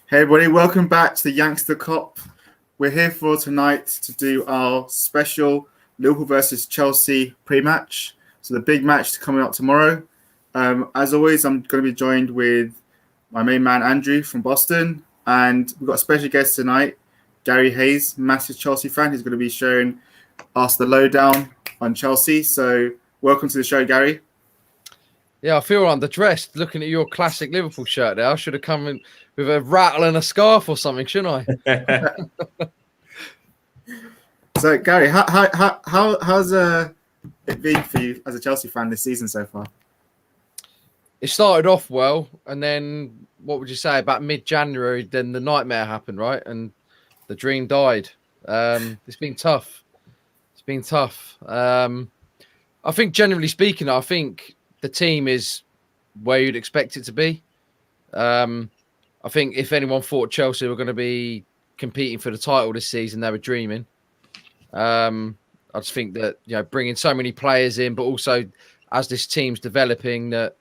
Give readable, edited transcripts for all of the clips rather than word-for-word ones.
Hey everybody, welcome back to the Youngster Cop. We're here for tonight to do our special Liverpool versus Chelsea pre-match. So the big match coming up tomorrow. As always, I'm going to be joined with my main man Andrew from Boston, and we've got a special guest tonight, Gary Hayes, massive Chelsea fan. He's going to be showing us the lowdown on Chelsea. So welcome to the show, Gary. Yeah, I feel underdressed looking at your classic Liverpool shirt there. I should have come in with a rattle and a scarf or something, shouldn't I? So, Gary, how's it been for you as a Chelsea fan this season so far? It started off well, and then what would you say about mid-January? Then the nightmare happened, right? And the dream died. It's been tough. It's been tough. I think, generally speaking, I think the team is where you'd expect it to be. I think if anyone thought Chelsea were going to be competing for the title this season, they were dreaming. I just think that, bringing so many players in, but also as this team's developing, that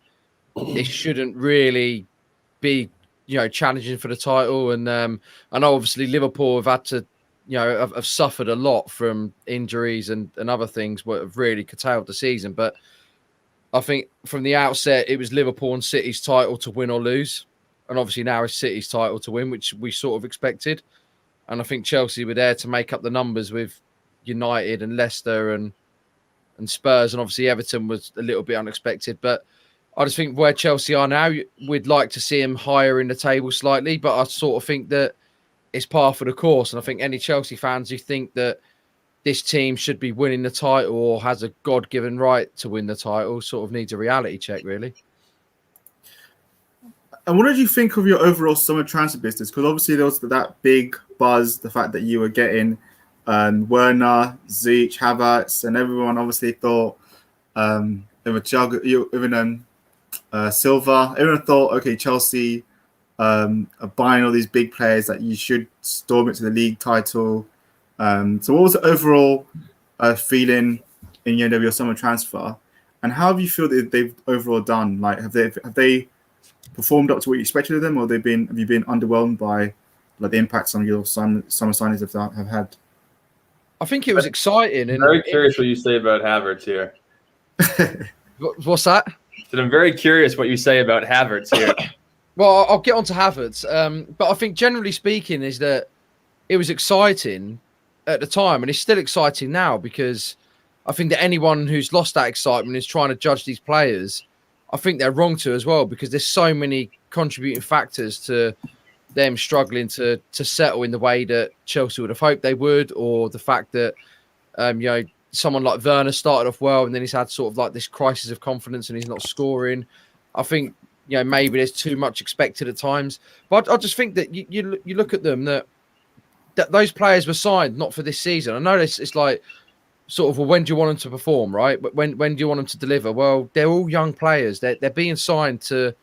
it shouldn't really be, challenging for the title. And I know obviously Liverpool have had to, have suffered a lot from injuries and other things that have really curtailed the season. But I think from the outset, it was Liverpool and City's title to win or lose. And obviously now it's City's title to win, which we sort of expected. And I think Chelsea were there to make up the numbers with United and Leicester and Spurs. And obviously Everton was a little bit unexpected. But I just think where Chelsea are now, we'd like to see them higher in the table slightly. But I sort of think that it's par for the course. And I think any Chelsea fans who think that this team should be winning the title or has a God-given right to win the title sort of needs a reality check, really. And what did you think of your overall summer transfer business? Because obviously there was that big buzz, the fact that you were getting Werner, Ziyech, Havertz, and everyone obviously thought even Silva. Everyone thought, okay, Chelsea are buying all these big players that you should storm it to the league title. So what was the overall feeling in the end of your summer transfer, and how have you feel that they've overall done? Like, have they performed up to what you expected of them, or have you been underwhelmed by like the impact some of your summer signings have had? I think it was exciting. I'm very curious what you say about Havertz here. What's that? I'm very curious what you say about Havertz here. Well, I'll get on to Havertz, but I think generally speaking is that it was exciting at the time, and it's still exciting now, because I think that anyone who's lost that excitement is trying to judge these players. I think they're wrong to as well, because there's so many contributing factors to them struggling to settle in the way that Chelsea would have hoped they would, or the fact that someone like Werner started off well and then he's had sort of like this crisis of confidence and he's not scoring. I think maybe there's too much expected at times, but I just think that you look at them that those players were signed not for this season. I know it's like sort of, well, when do you want them to perform, right? But when do you want them to deliver? Well, they're all young players. They're being signed to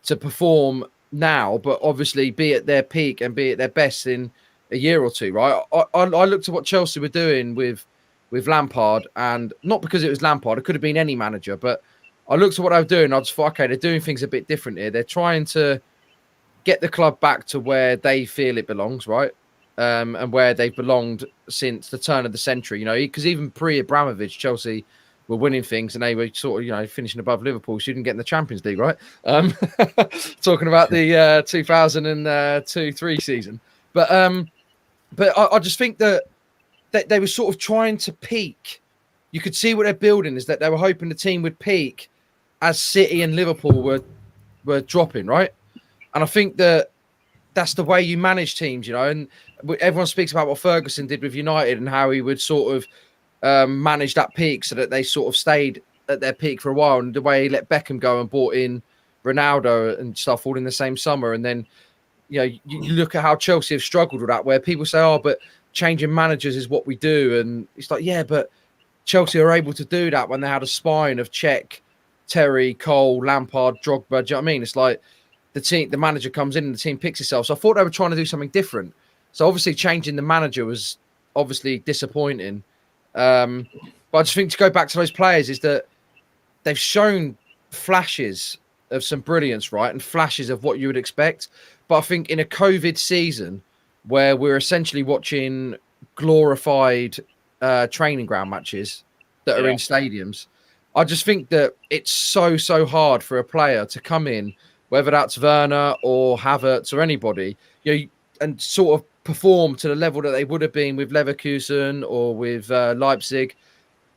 perform now, but obviously be at their peak and be at their best in a year or two, right? I looked at what Chelsea were doing with Lampard, and not because it was Lampard, it could have been any manager, but I looked at what they were doing. I just thought, okay, they're doing things a bit different here. They're trying to get the club back to where they feel it belongs, right? And where they've belonged since the turn of the century, because even pre-Abramovich, Chelsea were winning things and they were sort of, finishing above Liverpool, so you didn't get in the Champions League, right? Talking about the 2002-03 season. But I just think that they were sort of trying to peak. You could see what they're building is that they were hoping the team would peak as City and Liverpool were dropping, right? And I think that that's the way you manage teams, and everyone speaks about what Ferguson did with United and how he would sort of manage that peak so that they sort of stayed at their peak for a while, and the way he let Beckham go and brought in Ronaldo and stuff all in the same summer. And then, you look at how Chelsea have struggled with that, where people say, oh, but changing managers is what we do. And it's like, yeah, but Chelsea are able to do that when they had a spine of Cech, Terry, Cole, Lampard, Drogba. Do you know what I mean? It's like the manager comes in and the team picks itself. So I thought they were trying to do something different. So obviously changing the manager was obviously disappointing. But I just think to go back to those players is that they've shown flashes of some brilliance, right? And flashes of what you would expect. But I think in a COVID season where we're essentially watching glorified training ground matches that are in stadiums, I just think that it's so hard for a player to come in, whether that's Werner or Havertz or anybody, and sort of perform to the level that they would have been with Leverkusen or with Leipzig.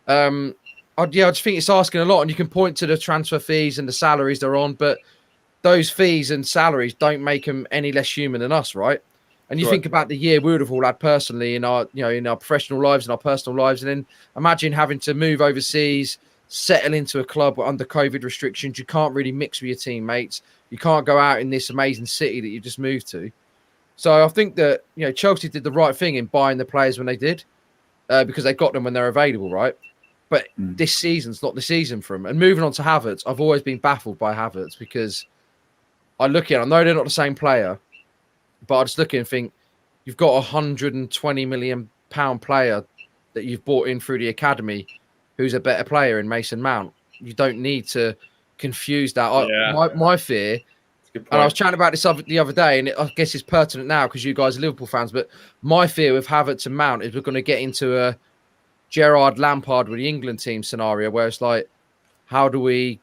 I just think it's asking a lot, and you can point to the transfer fees and the salaries they're on, but those fees and salaries don't make them any less human than us, right? And you think about the year we would have all had personally in our, in our professional lives and our personal lives, and then imagine having to move overseas, settle into a club under COVID restrictions. You can't really mix with your teammates. You can't go out in this amazing city that you just moved to. So I think that Chelsea did the right thing in buying the players when they did, because they got them when they're available, right? But this season's not the season for them. And moving on to Havertz, I've always been baffled by Havertz because I look at it, I know they're not the same player, but I just look at it and think, you've got a £120 million player that you've bought in through the academy who's a better player in Mason Mount. You don't need to confuse that. My fear, and I was chatting about this the other day, and I guess it's pertinent now because you guys are Liverpool fans, but my fear with Havertz and Mount is we're going to get into a Gerrard Lampard with the England team scenario where it's like, how do we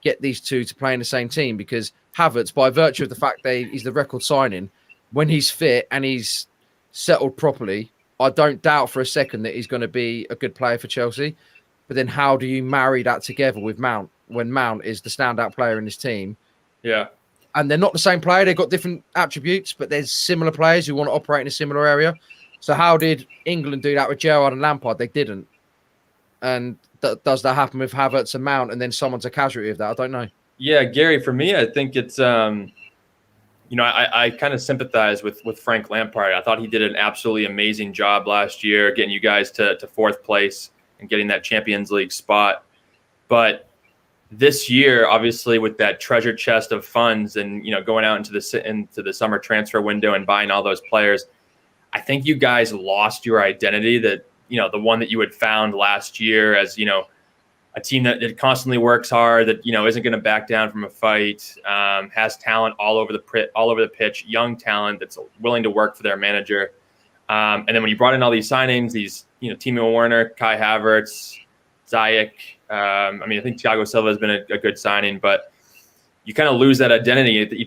get these two to play in the same team? Because Havertz, by virtue of the fact that he's the record signing, when he's fit and he's settled properly, I don't doubt for a second that he's going to be a good player for Chelsea. But then how do you marry that together with Mount when Mount is the standout player in this team? Yeah. And they're not the same player. They've got different attributes, but there's similar players who want to operate in a similar area. So how did England do that with Gerrard and Lampard? They didn't. And does that happen with Havertz and Mount and then someone's a casualty of that? I don't know. Yeah, Gary, for me, I think it's, I kind of sympathize with Frank Lampard. I thought he did an absolutely amazing job last year, getting you guys to fourth place and getting that Champions League spot. But this year, obviously, with that treasure chest of funds and, going out into the summer transfer window and buying all those players, I think you guys lost your identity that, the one that you had found last year as, a team that constantly works hard, that, isn't going to back down from a fight, has talent all over the pitch, young talent that's willing to work for their manager. And then when you brought in all these signings, these, Timo Werner, Kai Havertz, Ziyech, I think Thiago Silva has been a good signing, but you kind of lose that identity that you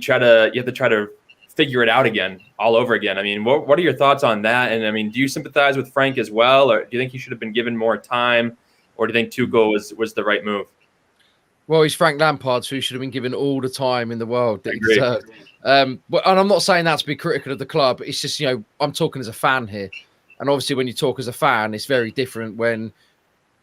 have to try to figure it out again, all over again. What are your thoughts on that? And do you sympathize with Frank as well, or do you think he should have been given more time, or do you think Tuchel was the right move? Well, he's Frank Lampard, so he should have been given all the time in the world that he deserved. And I'm not saying that to be critical of the club. It's just, I'm talking as a fan here. And obviously when you talk as a fan, it's very different when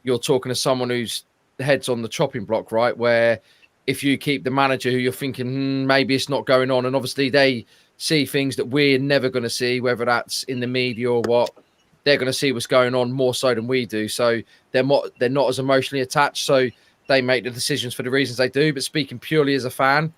you're talking to someone whose head's on the chopping block, right? Where if you keep the manager who you're thinking, maybe it's not going on. And obviously they see things that we're never going to see, whether that's in the media or what. They're going to see what's going on more so than we do. So they're not as emotionally attached. So they make the decisions for the reasons they do. But speaking purely as a fan,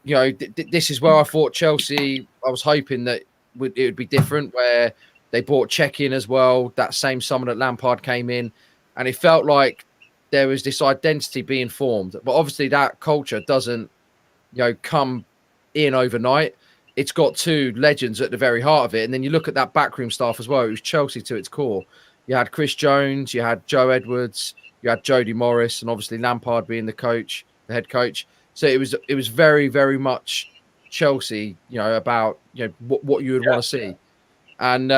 this is where I thought Chelsea, I was hoping that it would be different, where they brought Czech in as well, that same summer that Lampard came in. And it felt like there was this identity being formed. But obviously that culture doesn't, come in overnight. It's got two legends at the very heart of it. And then you look at that backroom staff as well. It was Chelsea to its core. You had Chris Jones, you had Joe Edwards, you had Jody Morris, and obviously Lampard being the head coach. So it was very, very much Chelsea, about what you would want to see. And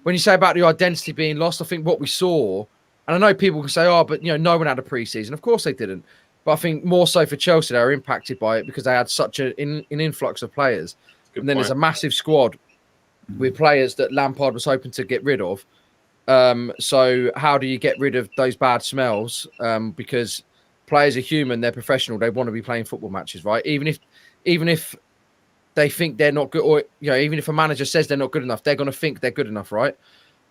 when you say about the identity being lost, I think what we saw, and I know people can say, but no one had a preseason. Of course they didn't. But I think more so for Chelsea, they were impacted by it because they had such an influx of players. And then there's a massive squad with players that Lampard was hoping to get rid of. So how do you get rid of those bad smells? Because players are human, they're professional, they want to be playing football matches, right? Even if they think they're not good, or even if a manager says they're not good enough, they're going to think they're good enough, right?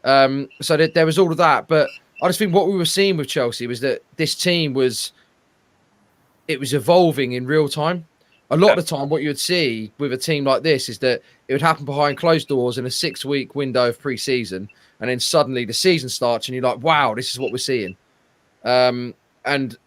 So there was all of that. But I just think what we were seeing with Chelsea was that this team was evolving in real time. A lot of the time, what you would see with a team like this is that it would happen behind closed doors in a 6-week window of pre-season, and then suddenly the season starts, and you're like, "Wow, this is what we're seeing." And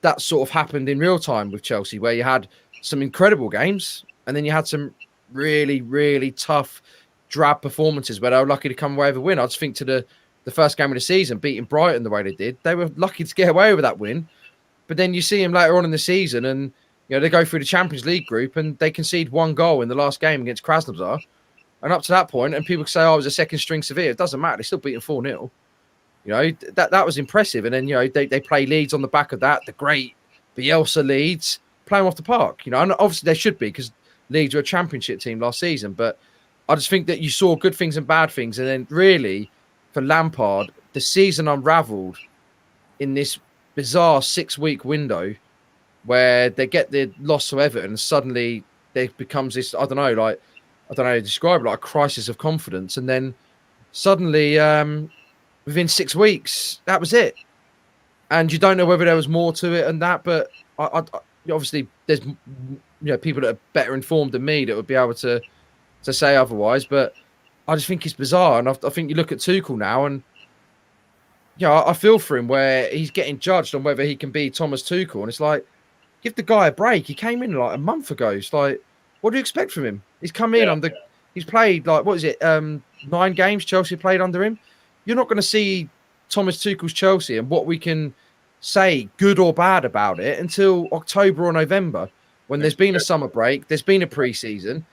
that sort of happened in real time with Chelsea, where you had some incredible games, and then you had some really, really tough, drab performances where they were lucky to come away with a win. I just think to the first game of the season, beating Brighton the way they did, they were lucky to get away with that win. But then you see them later on in the season, and they go through the Champions League group and they concede 1 goal in the last game against Krasnodar. And up to that point, and people say, "Oh, it was a second string Sevilla." It doesn't matter; they still beat them 4-0. That was impressive. And then they play Leeds on the back of that. The great Bielsa Leeds play them off the park. And obviously they should be, because Leeds were a Championship team last season. But I just think that you saw good things and bad things, and then really for Lampard, the season unravelled in this bizarre 6-week window where they get the loss to Everton, and suddenly there becomes this, I don't know how to describe it, like a crisis of confidence. And then suddenly, within 6 weeks, that was it. And you don't know whether there was more to it and that, but I obviously there's people that are better informed than me that would be able to say otherwise. But I just think it's bizarre. And I think you look at Tuchel now, and I feel for him where he's getting judged on whether he can be Thomas Tuchel. And it's like, give the guy a break. He came in like a month ago. It's like, what do you expect from him? He's come in he's played like, what is it? 9 games Chelsea played under him. You're not going to see Thomas Tuchel's Chelsea and what we can say good or bad about it until October or November, when there's been a summer break, there's been a pre-season.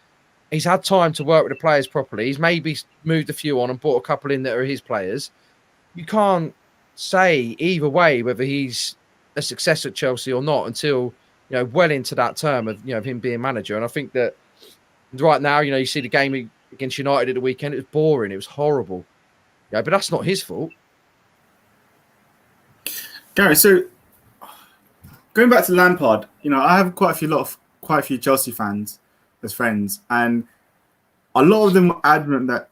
He's had time to work with the players properly. He's maybe moved a few on and brought a couple in that are his players. You can't say either way whether he's a success at Chelsea or not until well into that term of him being manager. And I think that right now, you see the game against United at the weekend, it was boring, it was horrible. But that's not his fault. Gary, so going back to Lampard, I have quite a few Chelsea fans as friends, and a lot of them were adamant that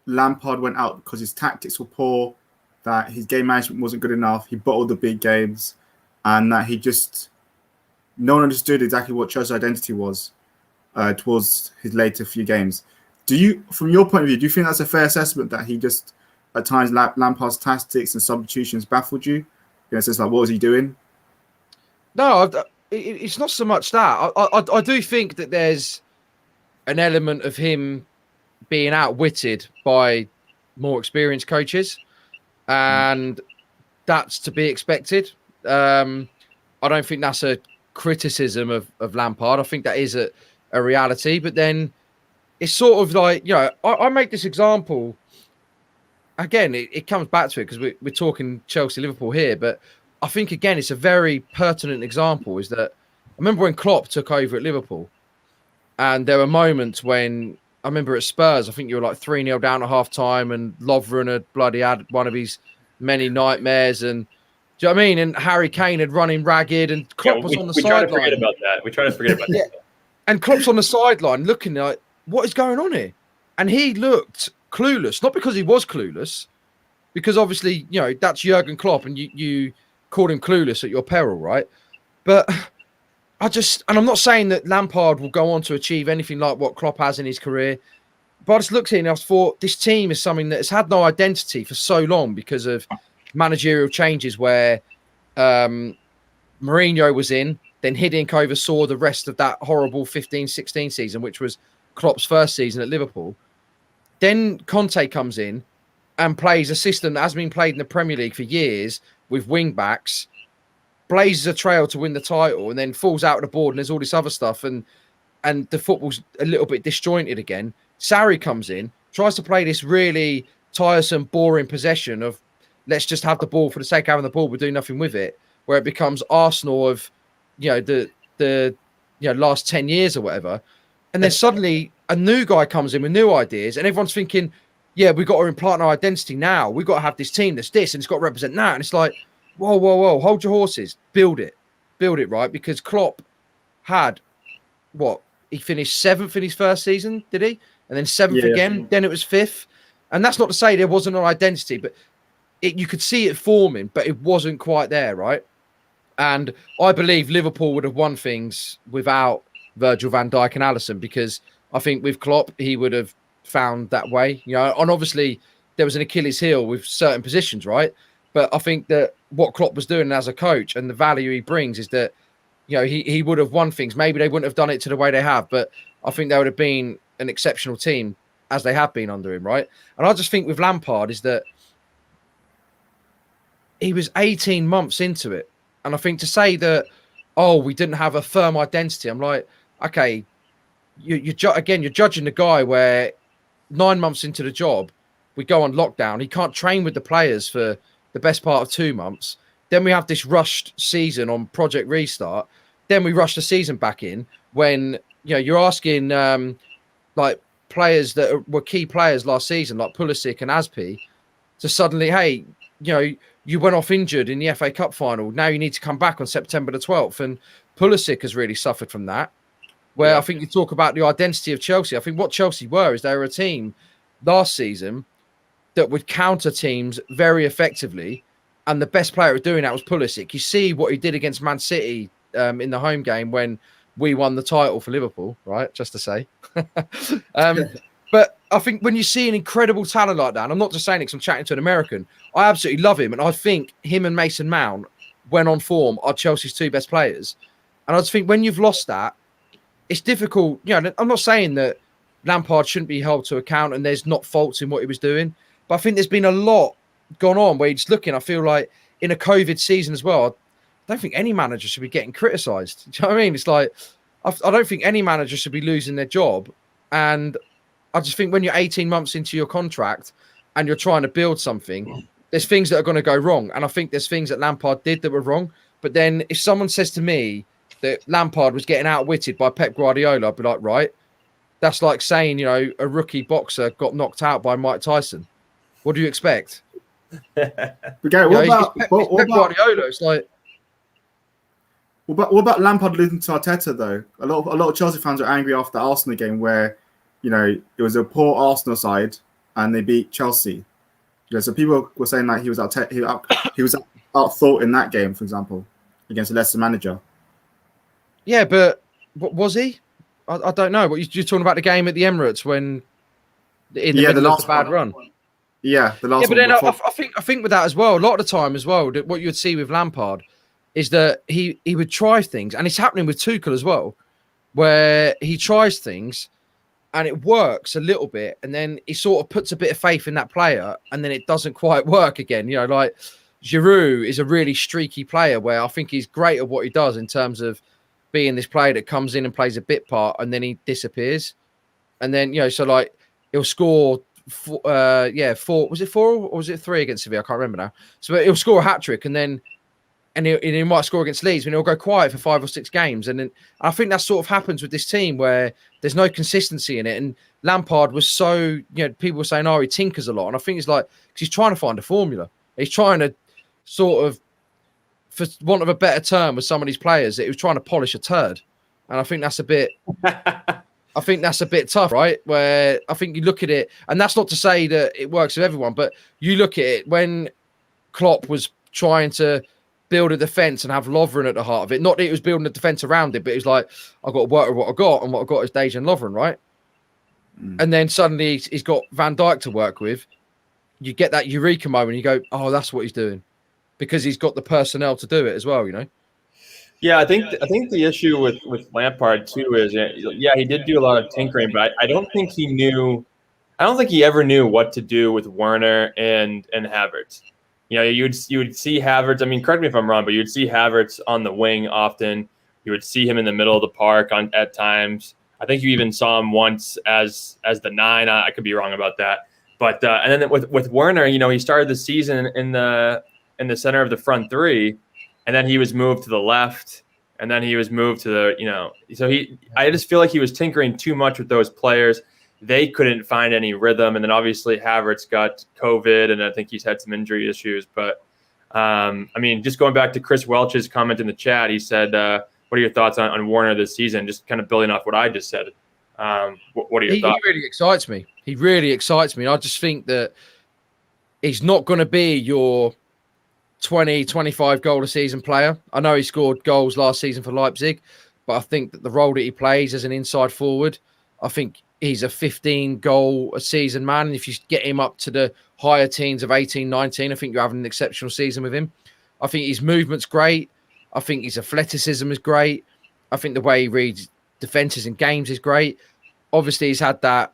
Lampard went out because his tactics were poor, that his game management wasn't good enough, he bottled the big games, and that no one understood exactly what Chelsea's identity was towards his later few games. Do you, from your point of view, do you think that's a fair assessment that he just, at times, Lampard's tactics and substitutions baffled you? In a sense, like, what was he doing? No, it's not so much that. I do think that there's an element of him being outwitted by more experienced coaches, and that's to be expected. I don't think that's a criticism of Lampard. I think that is a reality. But then it's sort of like, I make this example. Again, it comes back to it because we're talking Chelsea, Liverpool here. But I think, again, it's a very pertinent example is that I remember when Klopp took over at Liverpool, and there were moments when I remember at Spurs, I think you were like 3-0 down at half time, and Lovren had bloody had one of his many nightmares. And do you know what I mean? And Harry Kane had run in ragged, and Klopp was on the sideline. We try to forget about that. We try to forget about that. And Klopp's on the sideline looking like, what is going on here? And he looked clueless, not because he was clueless, because obviously, that's Jurgen Klopp, and you called him clueless at your peril, right? But and I'm not saying that Lampard will go on to achieve anything like what Klopp has in his career, but I just looked at it and I thought, this team is something that has had no identity for so long because of managerial changes where Mourinho was in, then Hiddink oversaw the rest of that horrible 15-16 season, which was Klopp's first season at Liverpool. Then Conte comes in and plays a system that has been played in the Premier League for years with wing backs, blazes a trail to win the title, and then falls out of the board, and there's all this other stuff, and the football's a little bit disjointed again. Sarri comes in, tries to play this really tiresome, boring possession of let's just have the ball for the sake of having the ball, but do nothing with it, where it becomes Arsenal of the last 10 years or whatever. And then suddenly a new guy comes in with new ideas, and everyone's thinking, we've got to implant our identity now. We've got to have this team that's this, and it's got to represent that. And it's like, whoa, hold your horses. Build it, right? Because Klopp had, he finished 7th in his first season, did he? And then 7th again. Then it was 5th. And that's not to say there wasn't an identity, but you could see it forming, but it wasn't quite there, right? And I believe Liverpool would have won things without Virgil van Dijk and Alisson, because I think with Klopp, he would have found that way, and obviously there was an Achilles heel with certain positions, right? But I think that what Klopp was doing as a coach and the value he brings is that he would have won things. Maybe they wouldn't have done it to the way they have, but I think they would have been an exceptional team as they have been under him, right? And I just think with Lampard is that he was 18 months into it. And I think to say that, we didn't have a firm identity, I'm like, okay, you're judging the guy where 9 months into the job, we go on lockdown. He can't train with the players for the best part of 2 months. Then we have this rushed season on Project Restart. Then we rush the season back in when, you're asking like players that were key players last season, like Pulisic and Aspi, to suddenly, hey, you went off injured in the FA Cup final. Now you need to come back on September the 12th. And Pulisic has really suffered from that. Where I think you talk about the identity of Chelsea. I think what Chelsea were they were a team last season that would counter teams very effectively. And the best player at doing that was Pulisic. You see what he did against Man City in the home game when we won the title for Liverpool, right? Just to say. But I think when you see an incredible talent like that, and I'm not just saying it because I'm chatting to an American, I absolutely love him. And I think him and Mason Mount, when on form, are Chelsea's two best players. And I just think when you've lost that, it's difficult. I'm not saying that Lampard shouldn't be held to account and there's not faults in what he was doing. But I think there's been a lot gone on where you're just looking. I feel like in a COVID season as well, I don't think any manager should be getting criticised. Do you know what I mean? It's like, I don't think any manager should be losing their job. And I just think when you're 18 months into your contract and you're trying to build something, there's things that are going to go wrong. And I think there's things that Lampard did that were wrong. But then if someone says to me that Lampard was getting outwitted by Pep Guardiola, I'd be like, right, that's like saying, a rookie boxer got knocked out by Mike Tyson. What do you expect? What about Guardiola? It's like, what about Lampard losing to Arteta though? A lot of Chelsea fans are angry after the Arsenal game where it was a poor Arsenal side and they beat Chelsea. So people were saying that he was outthought in that game, for example, against a Leicester manager. Yeah, but what was he? I don't know. What you're talking about the game at the Emirates when in the middle of the bad run. Yeah, the last. Yeah, but then I think with that as well, a lot of the time as well, what you would see with Lampard is that he would try things, and it's happening with Tuchel as well, where he tries things and it works a little bit, and then he sort of puts a bit of faith in that player, and then it doesn't quite work again. Like Giroud is a really streaky player where I think he's great at what he does in terms of being this player that comes in and plays a bit part and then he disappears. And then, so like he'll score, four, was it 4 or was it 3 against Sevilla? I can't remember now. So he'll score a hat-trick and he might score against Leeds and he'll go quiet for 5 or 6 games. And then I think that sort of happens with this team where there's no consistency in it. And Lampard was so, people were saying, he tinkers a lot. And I think it's like, because he's trying to find a formula. He's trying to sort of, for want of a better term, with some of these players, that he was trying to polish a turd. And I think that's a bit tough, right? Where I think you look at it, and that's not to say that it works with everyone, but you look at it when Klopp was trying to build a defence and have Lovren at the heart of it. Not that he was building a defence around it, but it was like, I've got to work with what I got, and what I got is Dejan Lovren, right? And then suddenly he's got Van Dijk to work with. You get that eureka moment, you go, that's what he's doing. Because he's got the personnel to do it as well, Yeah, I think the issue with Lampard too is, he did do a lot of tinkering, but I don't think he ever knew what to do with Werner and Havertz. You would see Havertz. I mean, correct me if I'm wrong, but you'd see Havertz on the wing often. You would see him in the middle of the park at times. I think you even saw him once as the 9. I could be wrong about that, but and then with Werner, he started the season in the center of the front 3, and then he was moved to the left, and then he was moved to the, so I just feel like he was tinkering too much with those players. They couldn't find any rhythm. And then obviously Havertz got COVID, and I think he's had some injury issues. But I mean, just going back to Chris Welch's comment in the chat, he said, what are your thoughts on Werner this season? Just kind of building off what I just said. What are your thoughts? He really excites me. He really excites me. I just think that he's not going to be your 20, 25 goal a season player. I know he scored goals last season for Leipzig, but I think that the role that he plays as an inside forward, I think he's a 15 goal a season man. And if you get him up to the higher teens of 18, 19, I think you're having an exceptional season with him. I think his movement's great. I think his athleticism is great. I think the way he reads defenses and games is great. Obviously, he's had that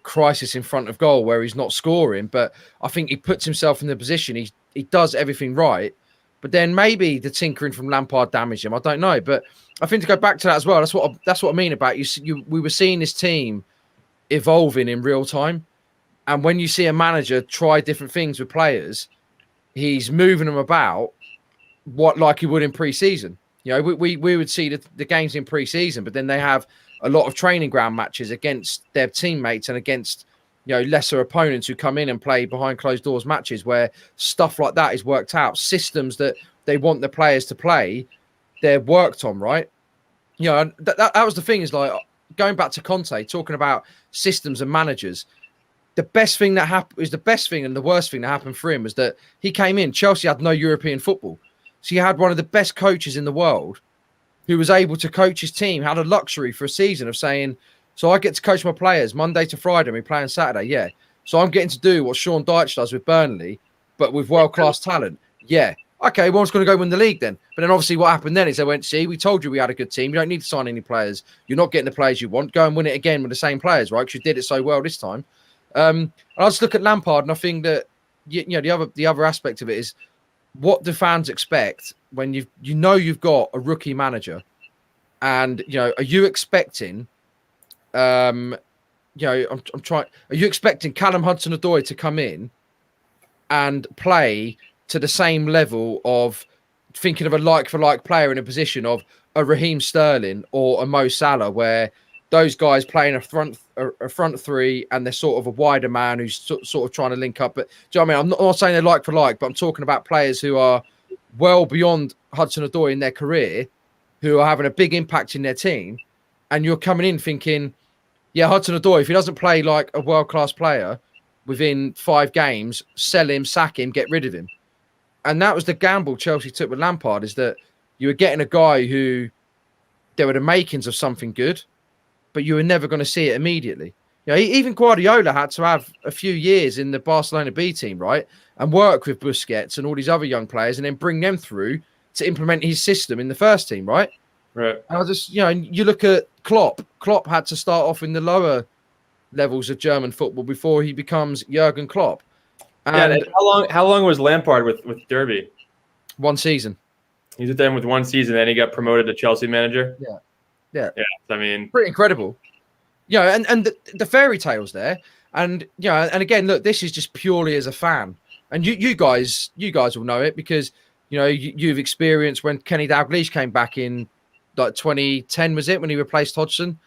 crisis in front of goal where he's not scoring, but I think he puts himself in the position. He does everything right. But then maybe the tinkering from Lampard damaged him. I don't know. But I think to go back to that as well, that's what I mean about you. We were seeing this team evolving in real time. And when you see a manager try different things with players, he's moving them about like he would in pre-season. You know, we would see the games in pre-season, but then they have a lot of training ground matches against their teammates and against, you know, lesser opponents who come in and play behind closed doors matches where stuff like that is worked out. Systems that they want the players to play, they're worked on, right? You know, and that was the thing, is like going back to Conte, talking about systems and managers. The best thing that happened is the best thing, and the worst thing that happened for him was that he came in. Chelsea had no European football. So you had one of the best coaches in the world who was able to coach his team, had a luxury for a season of saying, so I get to coach my players Monday to Friday and we play on Saturday. Yeah. So I'm getting to do what Sean Dyche does with Burnley, but with world-class talent. Yeah. Okay, well, one's going to go win the league then. But then obviously what happened then is they went, see, we told you we had a good team. You don't need to sign any players. You're not getting the players you want. Go and win it again with the same players, right? Because you did it so well this time. And I just look at Lampard and I think that, you know, the other aspect of it is, what do fans expect when you've got a rookie manager, and are you expecting, I'm trying. Are you expecting Callum Hudson-Odoi to come in and play to the same level of thinking of a like-for-like player in a position of a Raheem Sterling or a Mo Salah, where those guys playing a front three and they're sort of a wider man who's sort of trying to link up? But do you know what I mean? I'm not saying they're like for like, but I'm talking about players who are well beyond Hudson-Odoi in their career, who are having a big impact in their team. And you're coming in thinking, yeah, Hudson-Odoi, if he doesn't play like a world-class player within 5 games, sell him, sack him, get rid of him. And that was the gamble Chelsea took with Lampard, is that you were getting a guy who there were the makings of something good, but you were never going to see it immediately. Even Guardiola had to have a few years in the Barcelona B team, right? And work with Busquets and all these other young players and then bring them through to implement his system in the first team, right? Right. And I just, you look at Klopp. Klopp had to start off in the lower levels of German football before he becomes Jurgen Klopp. And how long was Lampard with Derby? 1 season. He was with them with 1 season, then he got promoted to Chelsea manager. Yeah. I mean, pretty incredible. And the fairy tales there, and and again, look, this is just purely as a fan, and you guys will know it because you've experienced when Kenny Dalglish came back in like 2010, was it, when he replaced Hodgson?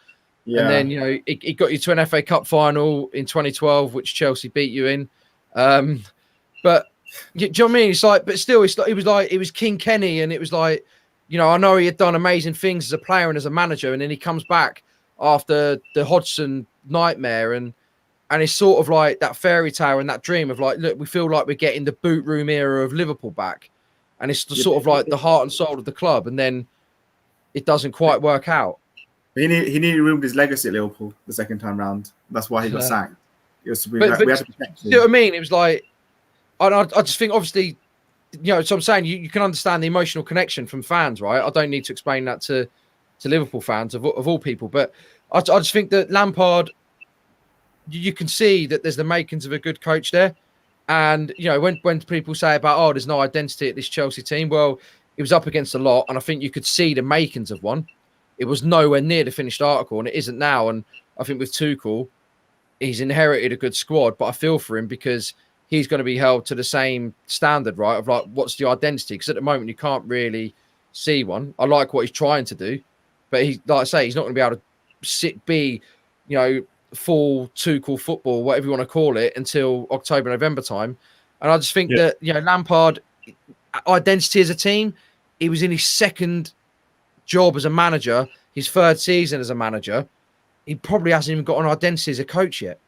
Yeah. And then it got you to an FA Cup final in 2012, which Chelsea beat you in. But do you know what I mean? It's like, but still, it was King Kenny, and it was like, I know he had done amazing things as a player and as a manager, and then he comes back after the Hodgson nightmare, and it's sort of like that fairy tale and that dream of like, look, we feel like we're getting the boot room era of Liverpool back, and it's sort of like the heart and soul of the club, and then it doesn't quite work out. He needed room with his legacy at Liverpool the second time round. That's why he got sacked. We had to protect him. You know what I mean? It was like, I just think, obviously, so I'm saying you can understand the emotional connection from fans, right? I don't need to explain that to Liverpool fans of all people, but I just think that Lampard, you can see that there's the makings of a good coach there. And when people say about, there's no identity at this Chelsea team, well, it was up against a lot, and I think you could see the makings of one. It was nowhere near the finished article, and it isn't now. And I think with Tuchel, he's inherited a good squad, but I feel for him because he's going to be held to the same standard, right? Of like, what's the identity? Because at the moment, you can't really see one. I like what he's trying to do, but he, like I say, he's not going to be able to be full Tuchel football, whatever you want to call it, until October, November time. And I just think that, Lampard, identity as a team, he was in his second job as a manager, his 3rd season as a manager. He probably hasn't even got an identity as a coach yet.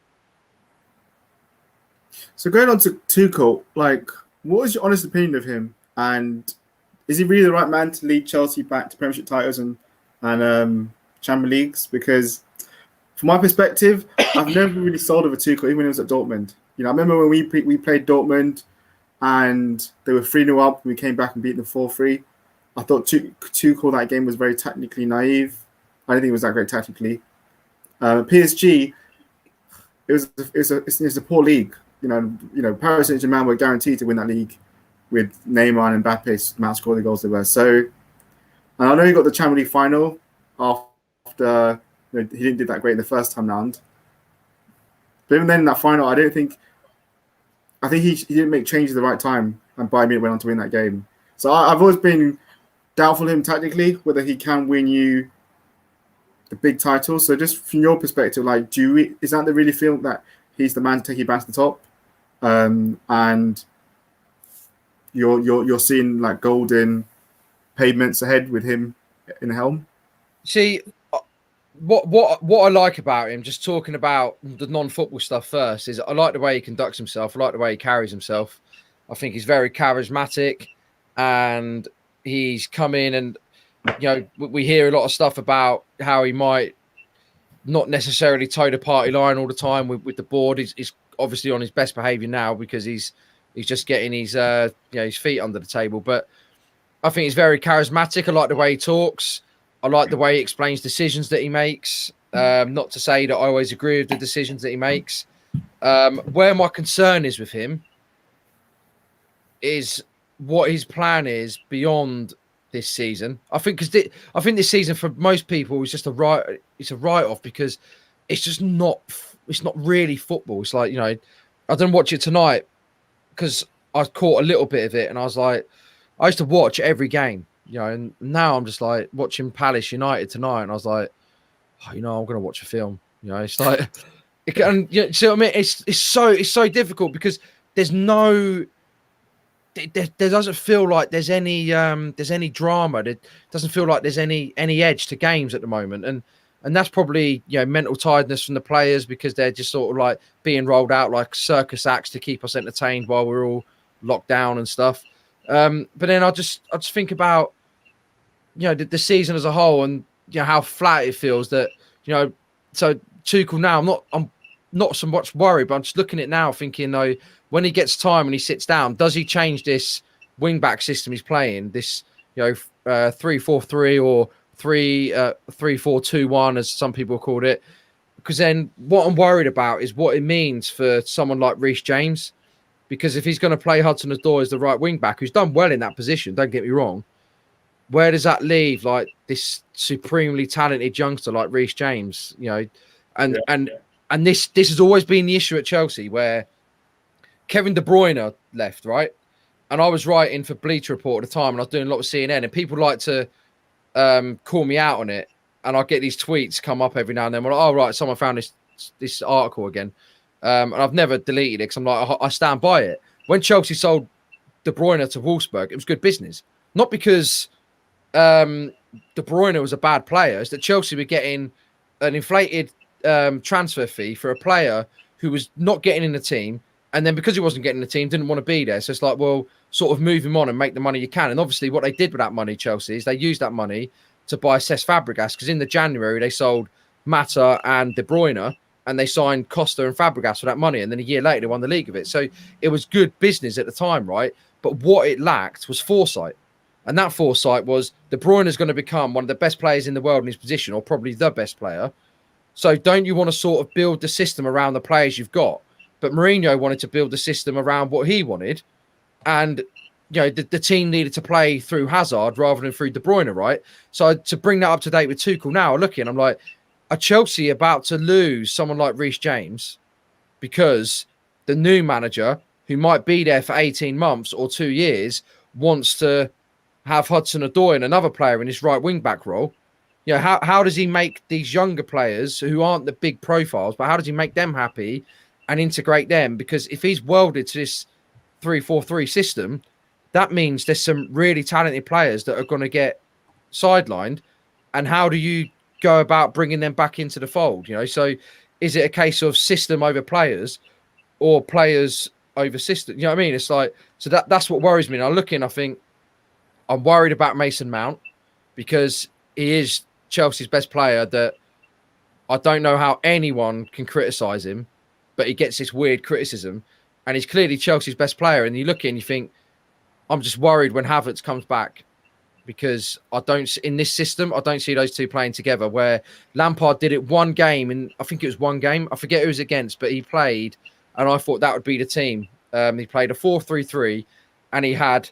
So going on to Tuchel, like, what is your honest opinion of him? And is he really the right man to lead Chelsea back to Premiership titles and Champions Leagues? Because from my perspective, I've never really sold over Tuchel, even when he was at Dortmund. I remember when we played Dortmund and they were 3-0 up and we came back and beat them 4-3. I thought Tuchel that game was very technically naive. I don't think it was that great tactically. PSG, it's a poor league. Paris Saint-Germain were guaranteed to win that league with Neymar and Mbappe scoring the goals they were. So, and I know he got the Champions League final after he didn't do that great in the first time round. But even then in that final, I think he didn't make changes at the right time, and Bayern Munich went on to win that game. So I've always been doubtful of him tactically, whether he can win you the big title. So just from your perspective, like, is that the really feel that he's the man to take you back to the top? And you're seeing like golden pavements ahead with him in the helm? See, what I like about him, just talking about the non-football stuff first, is I like the way he conducts himself. I like the way he carries himself. I think he's very charismatic, and he's come in and, we hear a lot of stuff about how he might not necessarily toe the party line all the time with the board. He's obviously on his best behaviour now because he's just getting his his feet under the table. But I think he's very charismatic. I like the way he talks. I like the way he explains decisions that he makes. Not to say that I always agree with the decisions that he makes. Where my concern is with him is what his plan is beyond this season. I think this season for most people is just a write-off because it's just not really football. It's like, I didn't watch it tonight because I caught a little bit of it, and I was like, I used to watch every game, and now I'm just like watching Palace United tonight, and I was like, I'm going to watch a film. It's like, and see what I mean? It's so difficult because there's no. There doesn't feel like there's any drama. There doesn't feel like there's any edge to games at the moment, and that's probably mental tiredness from the players because they're just sort of like being rolled out like circus acts to keep us entertained while we're all locked down and stuff. But then I just think about the season as a whole and how flat it feels that so Tuchel now I'm not so much worried, but I'm just looking at it now thinking though, when he gets time and he sits down, does he change this wing back system he's playing, this 3-4-3 or 3-4-2-1 as some people called it? Because then what I'm worried about is what it means for someone like Reece James, because if he's going to play Hudson-Odoi as the right wing back, who's done well in that position, don't get me wrong, where does that leave like this supremely talented youngster like Reece James? And this has always been the issue at Chelsea, where Kevin De Bruyne left, right? And I was writing for Bleacher Report at the time, and I was doing a lot of CNN, and people like to call me out on it. And I get these tweets come up every now and then. Well, oh, right, someone found this article again. And I've never deleted it because I'm like, I stand by it. When Chelsea sold De Bruyne to Wolfsburg, it was good business. Not because De Bruyne was a bad player. It's that Chelsea were getting an inflated transfer fee for a player who was not getting in the team. And then because he wasn't getting the team, didn't want to be there. So it's like, well, sort of move him on and make the money you can. And obviously what they did with that money, Chelsea, is they used that money to buy Cesc Fabregas, because in the January they sold Mata and De Bruyne, and they signed Costa and Fabregas for that money. And then a year later, they won the league of it. So it was good business at the time, right? But what it lacked was foresight. And that foresight was De Bruyne is going to become one of the best players in the world in his position, or probably the best player. So don't you want to sort of build the system around the players you've got? But Mourinho wanted to build the system around what he wanted. And, the team needed to play through Hazard rather than through De Bruyne, right? So to bring that up to date with Tuchel now, looking, I'm like, are Chelsea about to lose someone like Reece James because the new manager, who might be there for 18 months or 2 years, wants to have Hudson-Odoi and another player in his right wing-back role? How does he make these younger players who aren't the big profiles, but how does he make them happy and integrate them? Because if he's welded to this 3-4-3 system, that means there's some really talented players that are going to get sidelined. And how do you go about bringing them back into the fold? So is it a case of system over players or players over system? You know what I mean? It's like, so that's what worries me. And I think I'm worried about Mason Mount because he is Chelsea's best player, that I don't know how anyone can criticise him, but he gets this weird criticism, and he's clearly Chelsea's best player. And you look in, you think, I'm just worried when Havertz comes back, because in this system, I don't see those two playing together. Where Lampard did it one game, and I think it was one game. I forget who it was against, but he played, and I thought that would be the team. He played a 4-3-3, and he had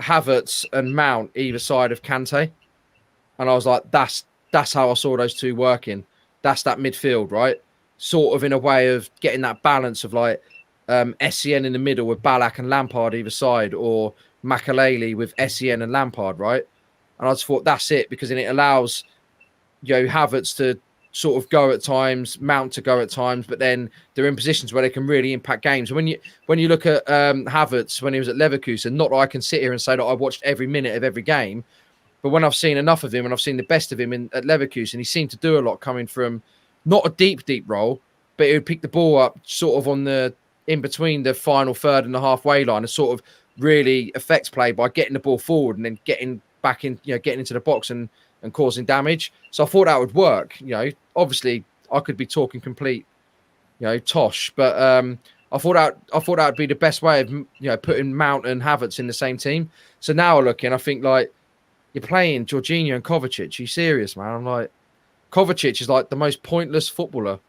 Havertz and Mount either side of Kante, and I was like, that's how I saw those two working. That's that midfield, right? Sort of in a way of getting that balance of like SCN in the middle with Ballack and Lampard either side, or Makaleli with SCN and Lampard, right? And I just thought that's it, because then it allows Havertz to sort of go at times, Mount to go at times, but then they're in positions where they can really impact games. When you look at Havertz when he was at Leverkusen, not that I can sit here and say that I watched every minute of every game, but when I've seen enough of him and I've seen the best of him at Leverkusen, he seemed to do a lot coming from not a deep role, but he would pick the ball up sort of on the in between the final third and the halfway line and sort of really affects play by getting the ball forward and then getting back in, getting into the box and causing damage. So I thought that would work. Obviously I could be talking complete, tosh, but I thought that would be the best way of putting Mount and Havertz in the same team. So now I look and I think like you're playing Jorginho and Kovacic. Are you serious, man? I'm like, Kovacic is like the most pointless footballer.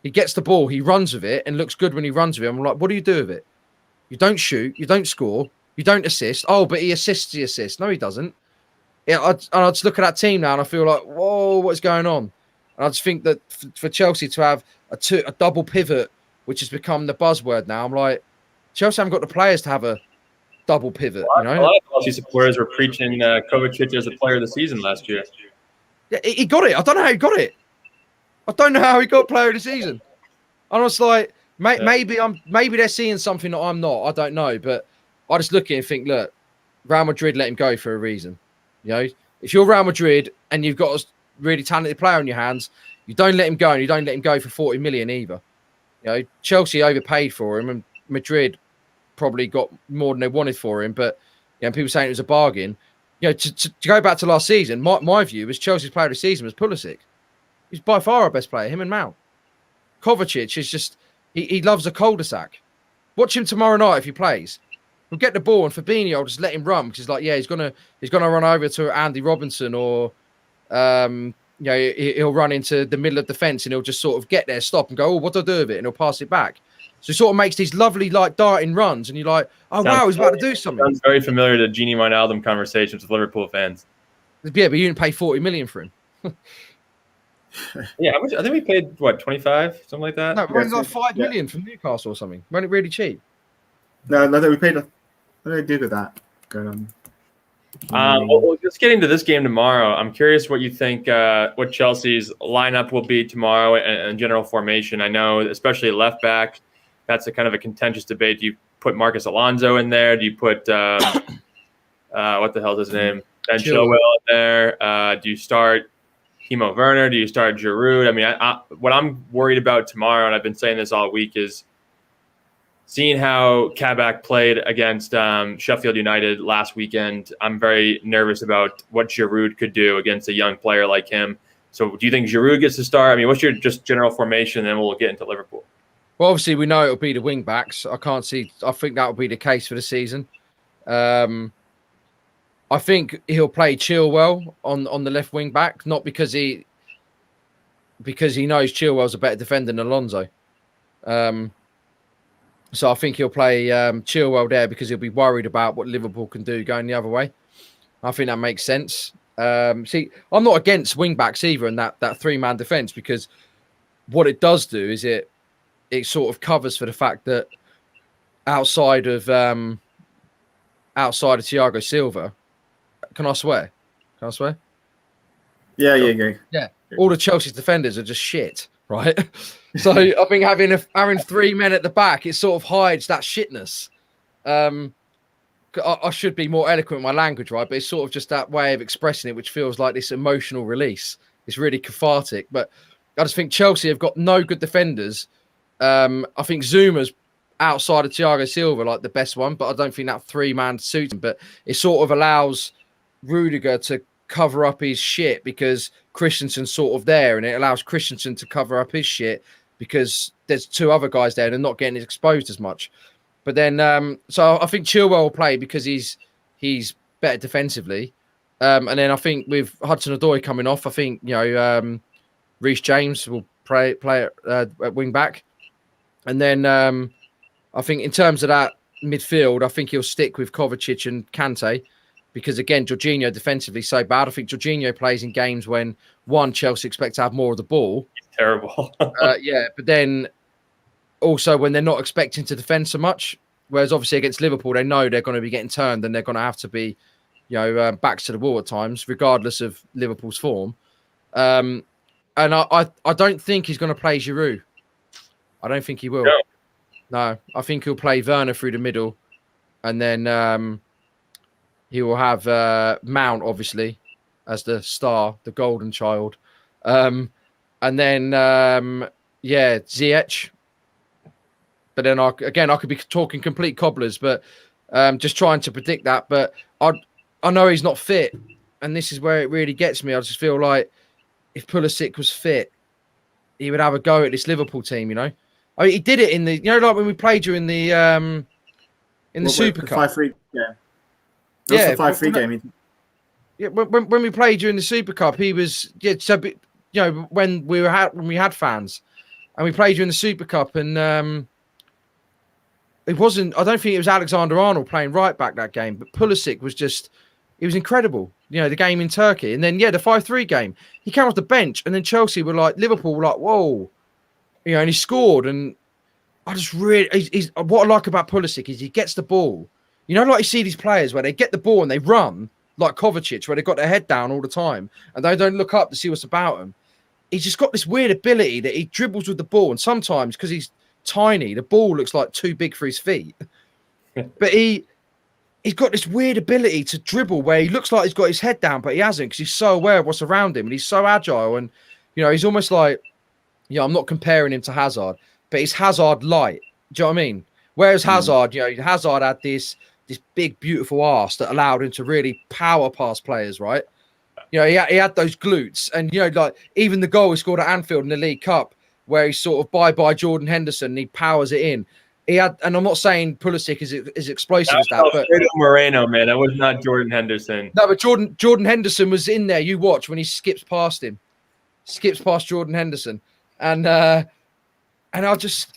He gets the ball, he runs with it, and looks good when he runs with it. I'm like, what do you do with it? You don't shoot, you don't score, you don't assist. Oh, but he assists the assist. No, he doesn't. Yeah, I just look at that team now and I feel like, whoa, what's going on? And I just think that for Chelsea to have a double pivot, which has become the buzzword now, I'm like, Chelsea haven't got the players to have a double pivot. A lot of Chelsea supporters were preaching Kovacic as a player of the season last year. Yeah, he got it. I don't know how he got it. I don't know how he got player of the season. I was like, maybe they're seeing something that I'm not. I don't know, but I just look at it and think, look, Real Madrid let him go for a reason. If you're Real Madrid and you've got a really talented player on your hands, you don't let him go, and you don't let him go for 40 million either. Chelsea overpaid for him, and Madrid probably got more than they wanted for him. But people saying it was a bargain. To go back to last season, my view was Chelsea's player of the season was Pulisic. He's by far our best player, him and Mount. Kovacic is just, he loves a cul-de-sac. Watch him tomorrow night if he plays. He'll get the ball, and Fabinho will just let him run, because he's like, he's gonna run over to Andy Robinson, or he'll run into the middle of the fence and he'll just sort of get there, stop and go, oh, what do I do with it? And he'll pass it back. So he sort of makes these lovely like darting runs, and you're like, oh wow, he's about to do something. Sounds very familiar to Genie Wijnaldum conversations with Liverpool fans. Yeah, but you didn't pay 40 million for him. Yeah, how much? I think we paid what, 25, something like that. No, it was like 5 million from Newcastle or something. Wasn't it really cheap? No, we paid. I don't do with that going on. Well, just getting to this game tomorrow, I'm curious what you think, what Chelsea's lineup will be tomorrow and general formation. I know, especially at left back, that's a kind of a contentious debate. Do you put Marcus Alonso in there? Do you put what the hell is his name? Ben Chilwell in there? Do you start Timo Werner? Do you start Giroud? I mean, what I'm worried about tomorrow, and I've been saying this all week, is seeing how Kabak played against Sheffield United last weekend. I'm very nervous about what Giroud could do against a young player like him. So do you think Giroud gets to start? I mean, what's your just general formation? And then we'll get into Liverpool. Well, obviously, we know it'll be the wing backs. I think that will be the case for the season. I think he'll play Chilwell on the left wing back, not because he knows Chilwell's a better defender than Alonso. So I think he'll play Chilwell there because he'll be worried about what Liverpool can do going the other way. I think that makes sense. See, I'm not against wing backs either in that three-man defence, because what it does do is it sort of covers for the fact that outside of Thiago Silva, can I swear? Can I swear? Yeah, yeah. All the Chelsea's defenders are just shit, right? So I think having three men at the back, it sort of hides that shitness. I should be more eloquent in my language, right? But it's sort of just that way of expressing it, which feels like this emotional release. It's really cathartic. But I just think Chelsea have got no good defenders. I think Zuma's outside of Thiago Silva like the best one, but I don't think that three-man suits him. But it sort of allows Rudiger to cover up his shit because Christensen's sort of there, and it allows Christensen to cover up his shit because there's two other guys there and they're not getting exposed as much. But then, so I think Chilwell will play because he's he's better defensively. And then I think with Hudson-Odoi coming off, I think, Reece James will play at wing back. And then I think in terms of that midfield, I think he'll stick with Kovacic and Kante because, again, Jorginho defensively so bad. I think Jorginho plays in games when, one, Chelsea expect to have more of the ball. He's terrible. But then also when they're not expecting to defend so much, whereas obviously against Liverpool, they know they're going to be getting turned and they're going to have to be backs to the wall at times, regardless of Liverpool's form. And I don't think he's going to play Giroud. I don't think he will. No, I think he'll play Werner through the middle. And then he will have Mount, obviously, as the star, the golden child. And then, Ziyech. But then, I could be talking complete cobblers, but just trying to predict that. But I know he's not fit, and this is where it really gets me. I just feel like if Pulisic was fit, he would have a go at this Liverpool team, I mean, he did it in the, like when we played you in the Super Cup. 5-3 game. Yeah, the 5-3 game. Yeah, when we played you in the Super Cup, he was when we had fans, and we played you in the Super Cup, and it wasn't. I don't think it was Alexander-Arnold playing right back that game, but Pulisic was just. He was incredible, the game in Turkey. And then, the 5-3 game, he came off the bench and then Chelsea were like, Liverpool were like, whoa, and he scored. And I just really, what I like about Pulisic is he gets the ball. Like you see these players where they get the ball and they run like Kovacic, where they've got their head down all the time and they don't look up to see what's about them. He's just got this weird ability that he dribbles with the ball. And sometimes, because he's tiny, the ball looks like too big for his feet. But he's got this weird ability to dribble where he looks like he's got his head down, but he hasn't because he's so aware of what's around him and he's so agile. And, he's almost like, I'm not comparing him to Hazard, but he's Hazard light. Do you know what I mean? Whereas Hazard, Hazard had this big, beautiful arse that allowed him to really power past players, right? He had those glutes. And, like even the goal he scored at Anfield in the League Cup where he's sort of bye-bye Jordan Henderson and he powers it in. He had, and I'm not saying Pulisic is explosive as that, but Moreno, man, that was not Jordan Henderson. No, but Jordan Henderson was in there. You watch when he skips past Jordan Henderson, and I just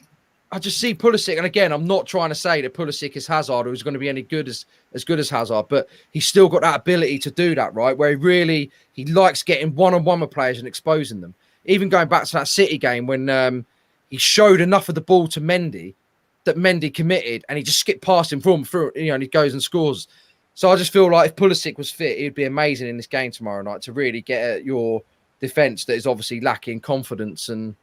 see Pulisic, and again, I'm not trying to say that Pulisic is Hazard, who's going to be any good as good as Hazard, but he's still got that ability to do that, right? Where he likes getting one-on-one with players and exposing them. Even going back to that City game when he showed enough of the ball to Mendy. That Mendy committed and he just skipped past him through, and he goes and scores. So I just feel like if Pulisic was fit, he'd be amazing in this game tomorrow night to really get at your defence that is obviously lacking confidence and,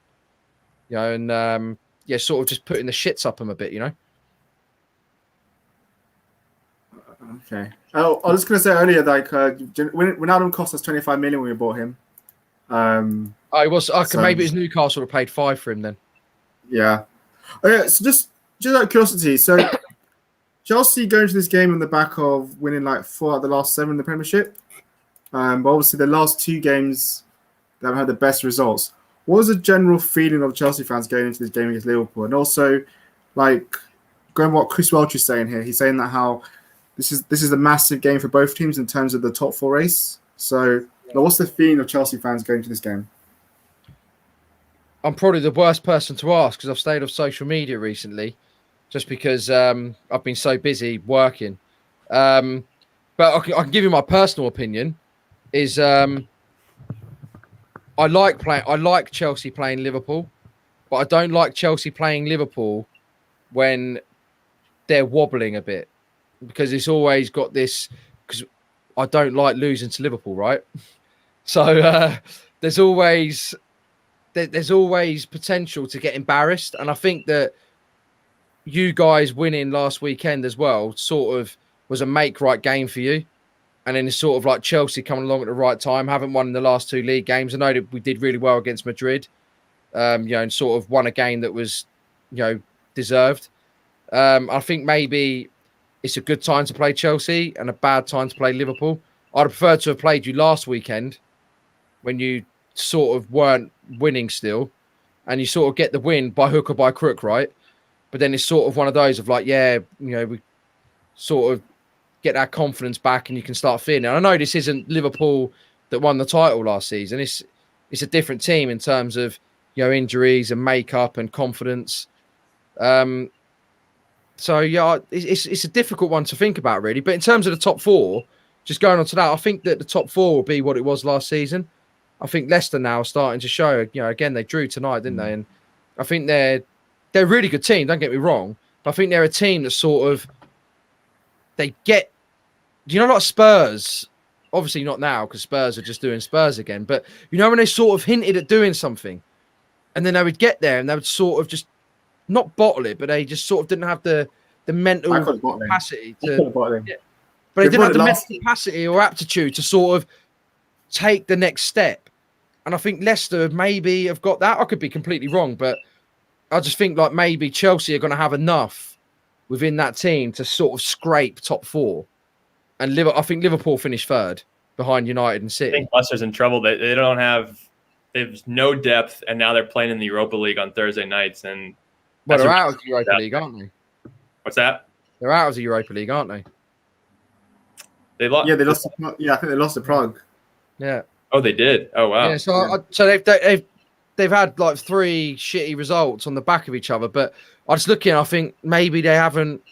sort of just putting the shits up him a bit, Okay. Oh, I was just going to say earlier, like, Ronaldo cost us 25 million when we bought him. It was, maybe his Newcastle would have paid 5 for him then. Yeah. Oh, yeah, so just out of curiosity, so Chelsea going to this game on the back of winning like 4 out of the last 7 in the Premiership. But obviously the last 2 games they haven't had the best results. What was the general feeling of Chelsea fans going into this game against Liverpool? And also, like, going what Chris Welch is saying here, he's saying that how this is a massive game for both teams in terms of the top 4 race. So what's the feeling of Chelsea fans going to this game? I'm probably the worst person to ask because I've stayed off social media recently just because I've been so busy working. But I can give you my personal opinion is I like Chelsea playing Liverpool, but I don't like Chelsea playing Liverpool when they're wobbling a bit because it's always got this because I don't like losing to Liverpool, right? So there's always potential to get embarrassed. And I think that you guys winning last weekend as well sort of was a make-right game for you. And then it's sort of like Chelsea coming along at the right time, haven't won in the last 2 league games. I know that we did really well against Madrid, and sort of won a game that was, deserved. I think maybe it's a good time to play Chelsea and a bad time to play Liverpool. I'd have preferred to have played you last weekend when you sort of weren't winning still and you sort of get the win by hook or by crook, right? But then it's sort of one of those of like, we sort of get that confidence back and you can start feeling it. I know this isn't Liverpool that won the title last season. It's a different team in terms of, you know, injuries and makeup and confidence. So yeah, it's a difficult one to think about, really. But in terms of the top four, just going on to that, I think that the top four will be what it was last season. I think Leicester now are starting to show, you know, again, they drew tonight, didn't they? And I think they're a really good team, don't get me wrong. But I think they're a team that sort of, they get, you know, like Spurs, obviously not now because Spurs are just doing Spurs again. But, you know, when they sort of hinted at doing something and then they would get there and they would sort of just not bottle it, but they just sort of didn't have the mental capacity to, yeah, but they didn't have the mental capacity or aptitude to sort of take the next step. And I think Leicester maybe have got that. I could be completely wrong, but I just think like maybe Chelsea are going to have enough within that team to sort of scrape top four. And I think Liverpool finished third behind United and City. I think Leicester's in trouble. They don't have, there's no depth, and now they're playing in the Europa League on Thursday nights. And well, they're out of the Europa League, aren't they? What's that? They're out of the Europa League, aren't they? They lost. Yeah, they lost. Yeah, I think they lost to Prague. Yeah. Oh, they did. Oh, wow. Yeah. So they've had like 3 shitty results on the back of each other. But I just look in, I think maybe they haven't.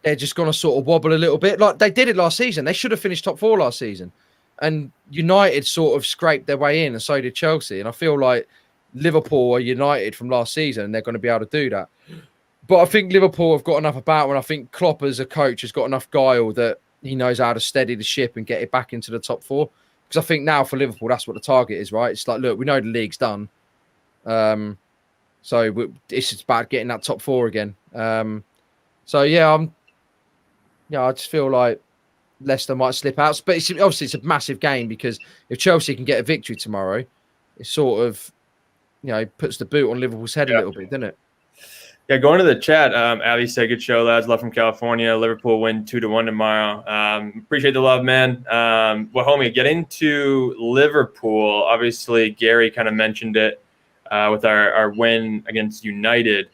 They're just going to sort of wobble a little bit, like they did it last season. They should have finished top 4 last season, and United sort of scraped their way in, and so did Chelsea. And I feel like Liverpool are United from last season, and they're going to be able to do that. But I think Liverpool have got enough about, and I think Klopp as a coach has got enough guile that he knows how to steady the ship and get it back into the top 4. Because I think now for Liverpool, that's what the target is, right? It's like, look, we know the league's done. So it's just about getting that top 4 again. So yeah, I just feel like Leicester might slip out. But obviously it's a massive game, because if Chelsea can get a victory tomorrow, it sort of, you know, puts the boot on Liverpool's head a little bit, doesn't it? Yeah, going to the chat, Abby said, good show, lads. Love from California. Liverpool win 2-1 tomorrow. Appreciate the love, man. Well, homie, getting to Liverpool, obviously Gary kind of mentioned it with our win against United.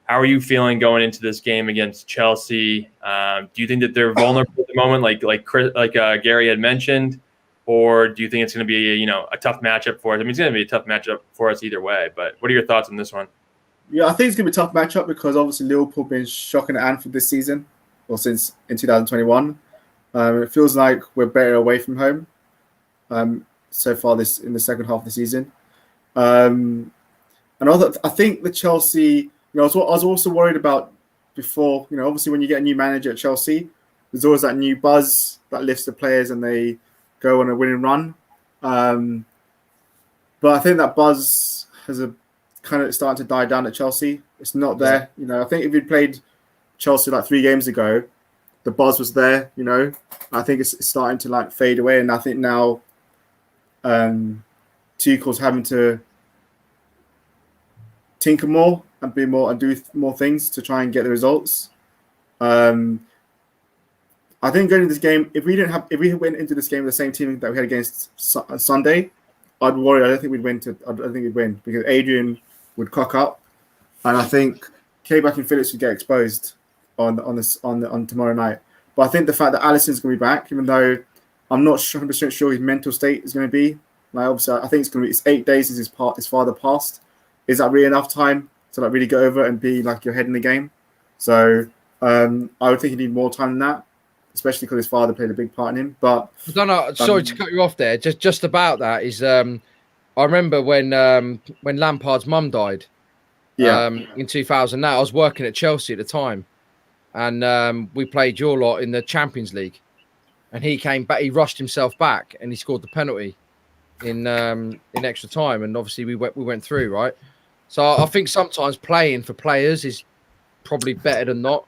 How are you feeling going into this game against Chelsea? Do you think that they're vulnerable at the moment, like Gary had mentioned? Or do you think it's going to be a tough matchup for us? I mean, it's going to be a tough matchup for us either way, but what are your thoughts on this one? Yeah, I think it's going to be a tough matchup because obviously Liverpool have been shocking at Anfield this season, or since in 2021. It feels like we're better away from home so far in the second half of the season. And I think the Chelsea, I was also worried about before, obviously when you get a new manager at Chelsea, there's always that new buzz that lifts the players and they go on a winning run. But I think that buzz has kind of starting to die down at Chelsea. It's not there. I think if you'd played Chelsea like 3 games ago, the buzz was there. I think it's starting to like fade away, and I think now Tuchel's having to tinker more and be more and do more things to try and get the results. I think going into this game, if we went into this game with the same team that we had against Sunday, I'd worry. I don't think we'd win. I don't think we'd win because Adrian would cock up, and I think K-Back and Phillips would get exposed on tomorrow night. But I think the fact that Alisson's going to be back, even though I'm not 100% sure his mental state is going to be, like obviously I think it's 8 days since his father passed. Is that really enough time to like really go over and be like your head in the game? So I would think you need more time than that, especially because his father played a big part in him. But I don't know. Sorry to cut you off there. Just about that is I remember when Lampard's mum died. In 2000. Now I was working at Chelsea at the time, and we played your lot in the Champions League, and he came back. He rushed himself back and he scored the penalty in extra time, and obviously we went through, right? So I think sometimes playing for players is probably better than not,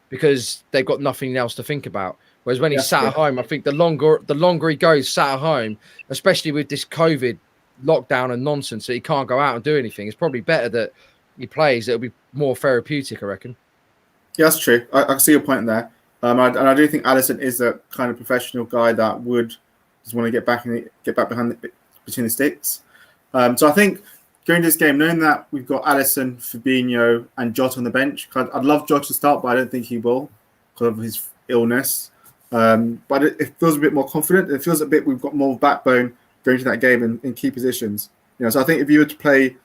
because they've got nothing else to think about. Whereas when he's sat at home, I think the longer he goes sat at home, especially with this COVID lockdown and nonsense that he can't go out and do anything, it's probably better that he plays. It'll be more therapeutic, I reckon. Yeah, that's true. I can see your point there. And I do think Alisson is a kind of professional guy that would just want to get back between the sticks. So I think going to this game, knowing that we've got Alisson, Fabinho, and Jota on the bench, I'd love Jota to start, but I don't think he will because of his illness. But it feels a bit more confident. It feels a bit we've got more backbone going to that game in key positions. So I think if you were to play,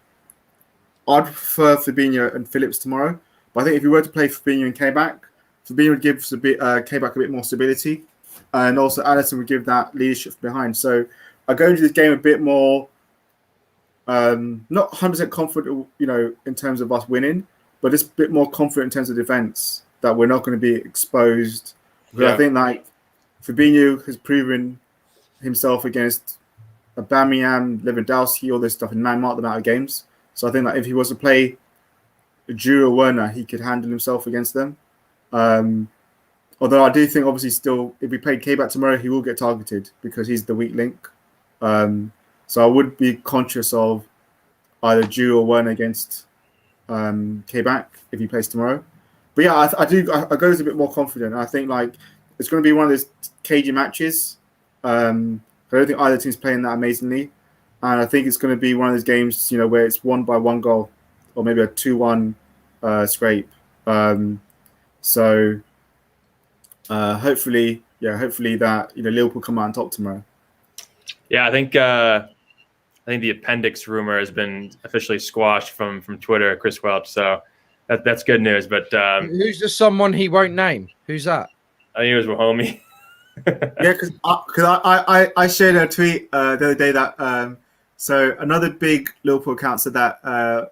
I'd prefer Fabinho and Phillips tomorrow. But I think if you were to play Fabinho and K-back, Fabinho would give K-back a bit more stability, and also Alisson would give that leadership from behind. So I go into this game a bit more, not 100% confident, in terms of us winning, but just a bit more confident in terms of defense that we're not going to be exposed. Because I think Fabinho has proven himself against Aubameyang, Lewandowski, all this stuff, and man marked them out of games. So I think that if he was to play Giroud or Werner, he could handle himself against them. Although I do think, obviously, still, if we play K-back tomorrow, he will get targeted because he's the weak link. So I would be conscious of either Giroud or Werner against K-back if he plays tomorrow. But yeah, I go a bit more confident. I think it's going to be one of those cagey matches. I don't think either team's playing that amazingly, and I think it's going to be one of those games, where it's won by one goal or maybe a 2-1 scrape. So hopefully that Liverpool come out on top tomorrow. Yeah, I think the appendix rumor has been officially squashed from Twitter, Chris Welch. So that's good news. But who's the someone he won't name? Who's that? I think it was Wahomey. Yeah, because I shared a tweet the other day that so another big Liverpool account said that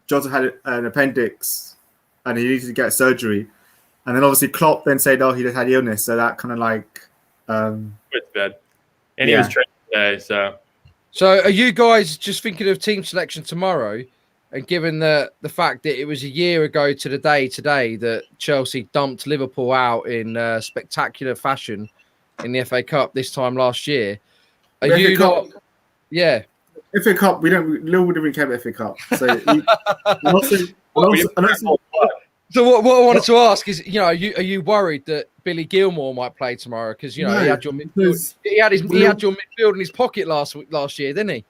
Jota had an appendix and he needed to get surgery, and then obviously Klopp then said, "Oh, he just had illness," so that kind of it's bad. And he was training today, So are you guys just thinking of team selection tomorrow? And given the fact that it was a year ago to the day today that Chelsea dumped Liverpool out in spectacular fashion in the FA Cup this time last year, are you not? Yeah. FA Cup, Liverpool didn't care about FA Cup. So So what I wanted to ask is, are you worried that Billy Gilmore might play tomorrow? Because he had your midfield. He had your midfield in his pocket last year, didn't he?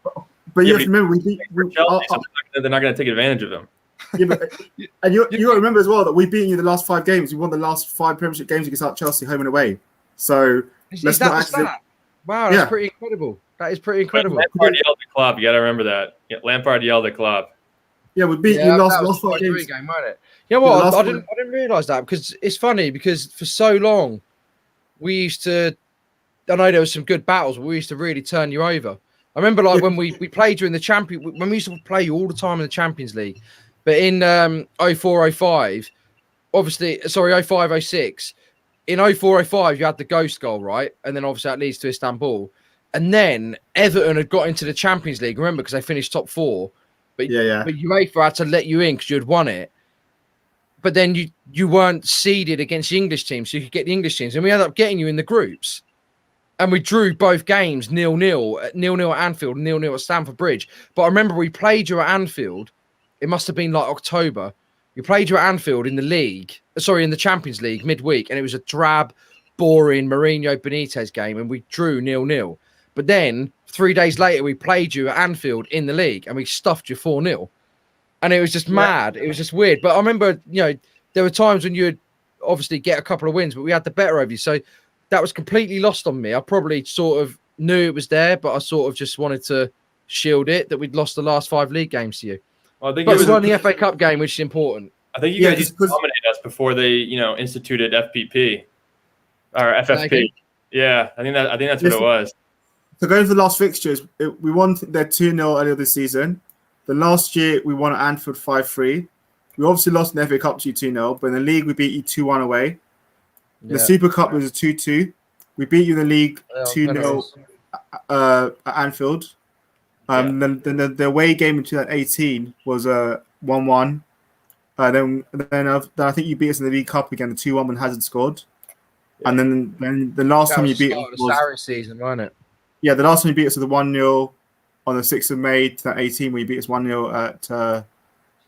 But you have to remember, they're not going to take advantage of him. Yeah, and you got to remember as well that we beat you the last 5 games. We won the last 5 Premiership games against Chelsea home and away. So let's not actually. Wow, that's pretty incredible. That is pretty incredible. Lampard yelled at Klopp. You got to remember that. Yeah, Lampard yelled at Klopp. Yeah, we beat you last 5 games. Game, wasn't it? You know what? I didn't realise that, because it's funny, because for so long we used to. I know there was some good battles, but we used to really turn you over. I remember when we played you in the when we used to play you all the time in the Champions League, but in 04-05, obviously, sorry, 05-06, in 04-05 you had the ghost goal, right? And then obviously that leads to Istanbul. And then Everton had got into the Champions League, remember, because they finished top 4. But UEFA had to let you in because you had won it. But then you weren't seeded against the English teams, so you could get the English teams. And we ended up getting you in the groups. And we drew both games 0-0, 0-0 at Anfield, 0-0 at Stamford Bridge. But I remember we played you at Anfield. It must have been like October. We played you at Anfield in the Champions League midweek, and it was a drab, boring Mourinho Benitez game, and we drew 0-0. But then 3 days later, we played you at Anfield in the league, and we stuffed you 4-0. And it was just mad. It was just weird. But I remember, there were times when you would obviously get a couple of wins, but we had the better of you. So that was completely lost on me. I probably sort of knew it was there, but I sort of just wanted to shield it that we'd lost the last 5 league games to you. Well, I think but we won the FA Cup game, which is important. I think you guys used to dominate us before they, instituted FPP or FFP. Yeah, I think that's what it was. So going for the last fixtures, we won their 2-0 earlier this season. The last year we won at Anfield 5-3. We obviously lost in the FA Cup to you 2-0, but in the league we beat you 2-1 away. The Super Cup was a 2-2. We beat you in the league 2-0 at Anfield. Then the away game in 2018 was a 1-1. Then I think you beat us in the League Cup again, the 2-1 when Hazard scored. Yeah. And then the last time you beat us was Sarri season, wasn't it? Yeah, the last time you beat us was the 1-0 on the 6th of May 2018, where you beat us 1-0 at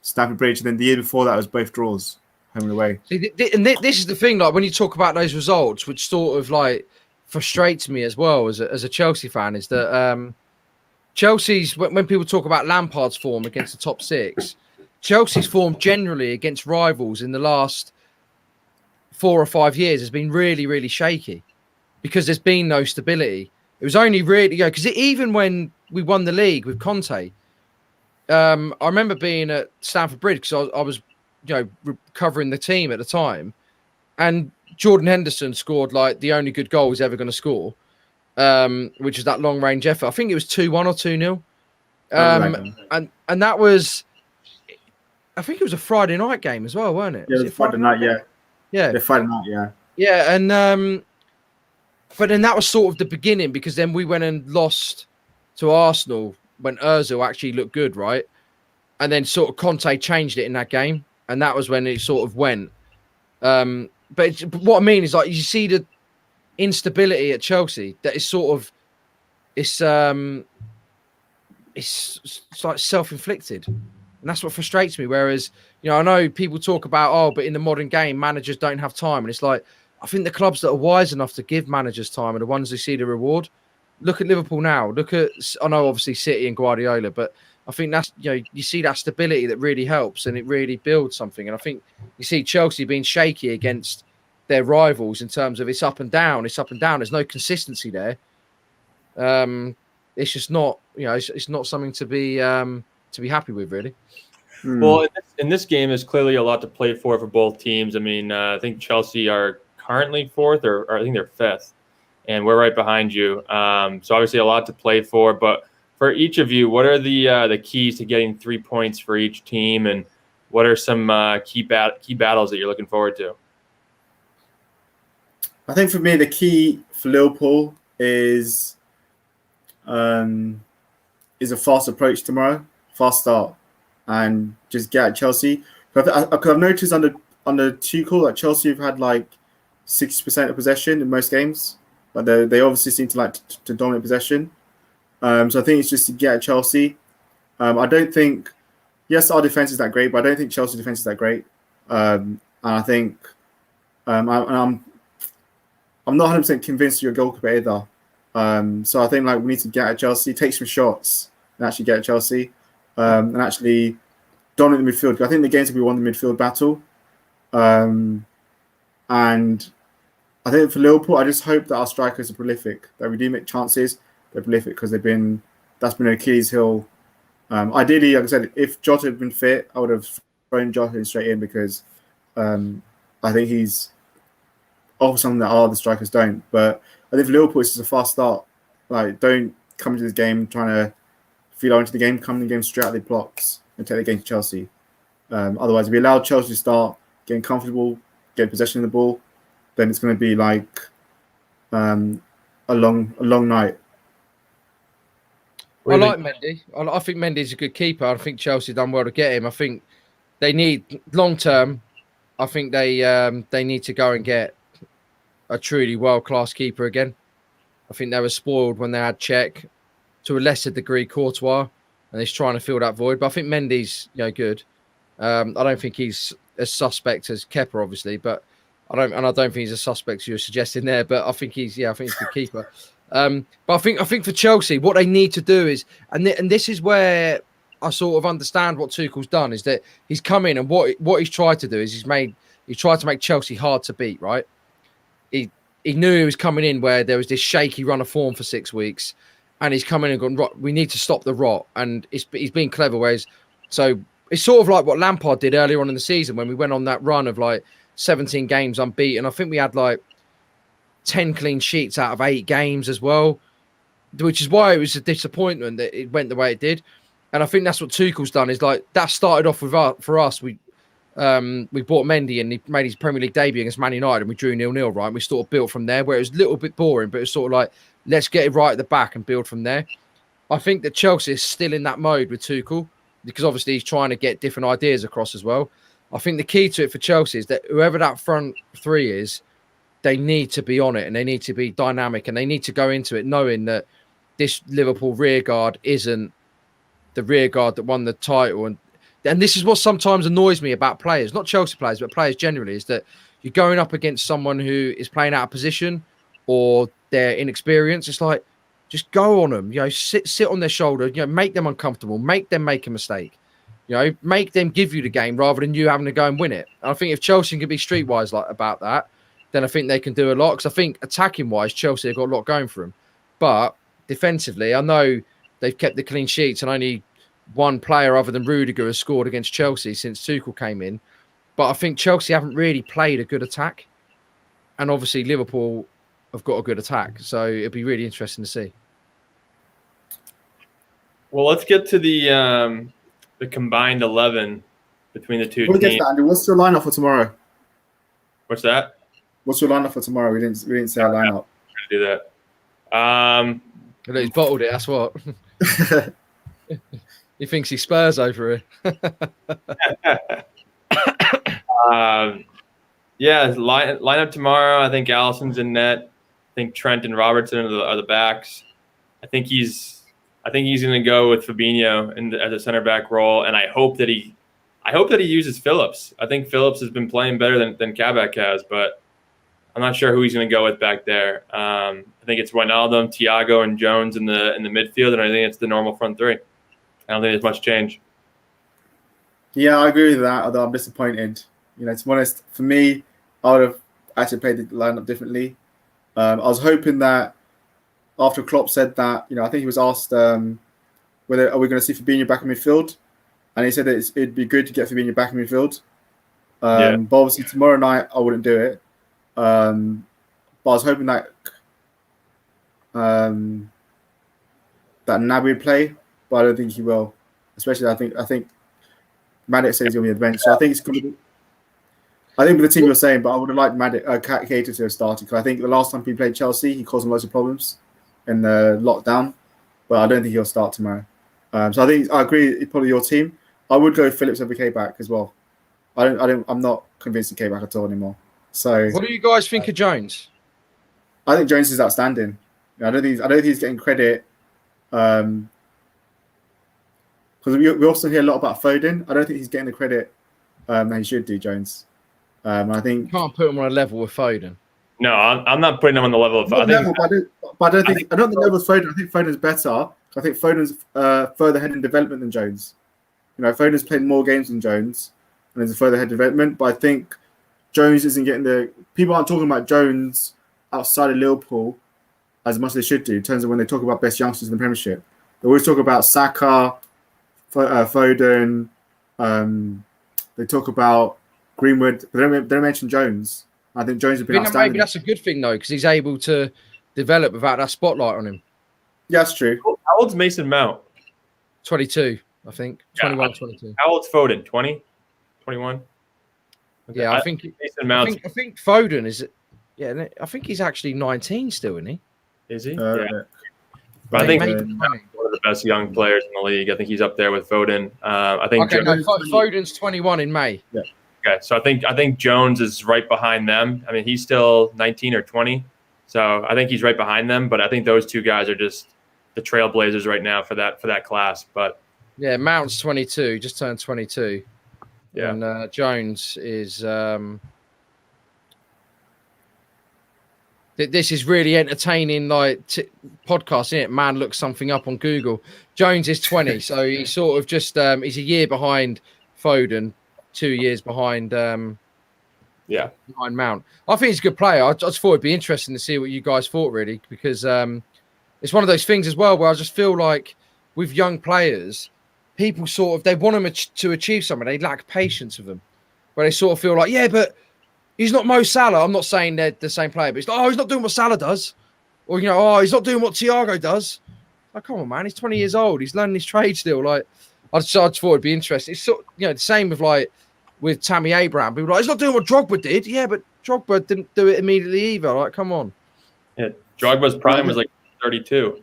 Stamford Bridge. And then the year before that was both draws, home and away. See, and this is the thing, like when you talk about those results, which sort of like frustrates me as well as a Chelsea fan, is that Chelsea's, when people talk about Lampard's form against the top 6, Chelsea's form generally against rivals in the last 4 or 5 years has been really, really shaky because there's been no stability. It was only really, because even when we won the league with Conte, I remember being at Stamford Bridge because I was, covering the team at the time, and Jordan Henderson scored like the only good goal he's ever going to score, which is that long range effort. I think it was 2-1 or 2-0. And that was, I think it was a Friday night game as well, weren't it? Yeah, it was Friday night, yeah. Yeah. The Friday night, yeah. Yeah, and but then that was sort of the beginning, because then we went and lost to Arsenal when Ozil actually looked good, right? And then sort of Conte changed it in that game, and that was when it sort of went. But what I mean is, like, you see the instability at Chelsea that is sort of it's like self-inflicted, and that's what frustrates me. Whereas, I know people talk about, but in the modern game, managers don't have time, and it's like, I think the clubs that are wise enough to give managers time are the ones who see the reward. Look at Liverpool now. I know obviously City and Guardiola, but I think that's, you see that stability that really helps, and it really builds something. And I think you see Chelsea being shaky against their rivals in terms of it's up and down. It's up and down. There's no consistency there. It's just not, it's not something to be happy with, really. Well, in this game, there's clearly a lot to play for both teams. I mean, I think Chelsea are currently fourth, or I think they're fifth, and we're right behind you. So obviously a lot to play for. But for each of you, what are the keys to getting 3 points for each team, and what are some key battles that you're looking forward to? I think for me, the key for Liverpool is a fast approach tomorrow, fast start, and just get at Chelsea. Because I've noticed under Tuchel that Chelsea have had like 60% of possession in most games, but they obviously seem to like to dominate possession. So I think it's just to get at Chelsea. I don't think, yes, our defense is that great, but I don't think Chelsea defense is that great. And I think I'm not 100% convinced you're a goalkeeper either. So I think like we need to get at Chelsea, take some shots, and actually get at Chelsea, and actually dominate the midfield. I think the game's will be won the midfield battle. And I think for Liverpool, I just hope that our strikers are prolific, that we do make chances. They're prolific, because that's been an Achilles heel. Ideally, like I said, if Jota had been fit, I would have thrown Jota straight in, because I think he's offers something that other strikers don't. But I think for Liverpool, it's just a fast start. Like, don't come into this game trying to feel into the game. Come in the game straight out of the blocks and take the game to Chelsea. Otherwise, if we allow Chelsea to start getting comfortable, getting possession of the ball, then it's going to be like a long night. I like Mendy. I think Mendy's a good keeper. I think Chelsea done well to get him. I think they need long term. I think they need to go and get a truly world class keeper again. I think they were spoiled when they had Czech, to a lesser degree Courtois, and he's trying to fill that void. But I think Mendy's good. I don't think he's as suspect as Kepa, obviously, but I don't think he's a suspect you're suggesting there. But I think he's a good keeper. But I think for Chelsea, what they need to do is, and this is where I sort of understand what Tuchel's done, is that he's come in and what he's tried to do is he's tried to make Chelsea hard to beat, right? He knew he was coming in where there was this shaky run of form for 6 weeks, and he's come in and gone, we need to stop the rot, and he's been clever. So it's sort of like what Lampard did earlier on in the season when we went on that run of like 17 games unbeaten. I think we had like 10 clean sheets out of 8 games as well, which is why it was a disappointment that it went the way it did. And I think that's what Tuchel's done, is like that started off with for us. We bought Mendy and he made his Premier League debut against Man United and we drew 0-0, right? And we sort of built from there, where it was a little bit boring, but it was sort of like, let's get it right at the back and build from there. I think that Chelsea is still in that mode with Tuchel, because obviously he's trying to get different ideas across as well. I think the key to it for Chelsea is that whoever that front three is, they need to be on it and they need to be dynamic and they need to go into it knowing that this Liverpool rearguard isn't the rearguard that won the title. And this is what sometimes annoys me about players, not Chelsea players, but players generally, is that you're going up against someone who is playing out of position or they're inexperienced. It's like, just go on them, sit on their shoulder, make them uncomfortable, make them make a mistake. You know, make them give you the game rather than you having to go and win it. And I think if Chelsea can be streetwise like about that, then I think they can do a lot. Because I think attacking-wise, Chelsea have got a lot going for them. But defensively, I know they've kept the clean sheets and only one player other than Rudiger has scored against Chelsea since Tuchel came in. But I think Chelsea haven't really played a good attack. And obviously Liverpool have got a good attack. So it'll be really interesting to see. Well, let's get to the combined 11 between the two We'll get teams. that, Andy. What's your lineup for tomorrow? What's that? What's your lineup for tomorrow? We didn't say our lineup. Do that. He's bottled it, that's what. He thinks he Spurs over here. Lineup tomorrow. I think Allison's in net. I think Trent and Robertson are the backs. I think he's going to go with Fabinho as a center back role, and I hope that he uses Phillips. I think Phillips has been playing better than Kabak has, but I'm not sure who he's going to go with back there. I think it's Wijnaldum, Thiago, and Jones in the midfield, and I think it's the normal front three. I don't think there's much change. Yeah, I agree with that, although I'm disappointed. You know, to be honest, for me, I would have actually played the lineup differently. I was hoping that after Klopp said that, you know, I think he was asked whether are we going to see Fabinho back in midfield, and he said that it'd be good to get Fabinho back in midfield. But obviously tomorrow night I wouldn't do it. But I was hoping that that Naby would play, but I don't think he will. Especially, I think Matic says he's going to be on the bench, so I think it's going to be. I think with the team you're saying, but I would have liked Keita to have started, because I think the last time he played Chelsea, he caused them loads of problems in the lockdown. But I don't think he'll start tomorrow. So I agree. It's probably your team. I would go Phillips over K-back as well. I'm not convinced of K-back at all anymore. So what do you guys think of Jones? I think Jones is outstanding. I don't think he's getting credit. Because we also hear a lot about Foden. I don't think he's getting the credit that he should do, Jones. I think you can't put him on a level with Foden. No, I'm not putting him on the level of. I don't think the level of Foden. I think Foden's better. I think Foden's further ahead in development than Jones. You know, Foden's played more games than Jones, and there's a further ahead development. But I think Jones isn't getting the people aren't talking about Jones outside of Liverpool as much as they should do in terms of when they talk about best youngsters in the Premiership. They always talk about Saka, Foden. They talk about Greenwood, but they don't mention Jones. I think Jones has been outstanding. Maybe that's a good thing, though, because he's able to develop without that spotlight on him. Yeah, that's true. How old's Mason Mount? 22, I think. 21, 22. How old's Foden? 20? 21? Okay. Yeah, I think Mason Mount. I think Foden is. Yeah, I think he's actually 19 still, isn't he? Is he? Yeah. But I think he's he's one of the best young players in the league. I think he's up there with Foden. I think. Okay, Foden's 21 in May. Yeah. Okay, so I think Jones is right behind them. I mean, he's still 19 or 20, so I think he's right behind them. But I think those two guys are just the trailblazers right now for that class. But yeah, Mount's 22, just turned 22. Yeah, and Jones is. This is really entertaining, like podcast, isn't it? Man looks something up on Google. Jones is 20, so he's sort of just he's a year behind Foden, 2 years behind behind Mount. I think he's a good player. I just thought it'd be interesting to see what you guys thought, really, because it's one of those things as well where I just feel like with young players, people sort of they want them to achieve something, they lack patience with them, where they sort of feel like, yeah, but he's not Mo Salah. I'm not saying they're the same player, but it's like, oh, he's not doing what Salah does, or he's not doing what Thiago does. Like, come on, man, he's 20 years old. He's learning his trade still. Like, I just thought it'd be interesting. It's sort the same with Tammy Abraham. People are like, he's not doing what Drogba did. Yeah, but Drogba didn't do it immediately either. Like, come on. Yeah, Drogba's prime was like 32.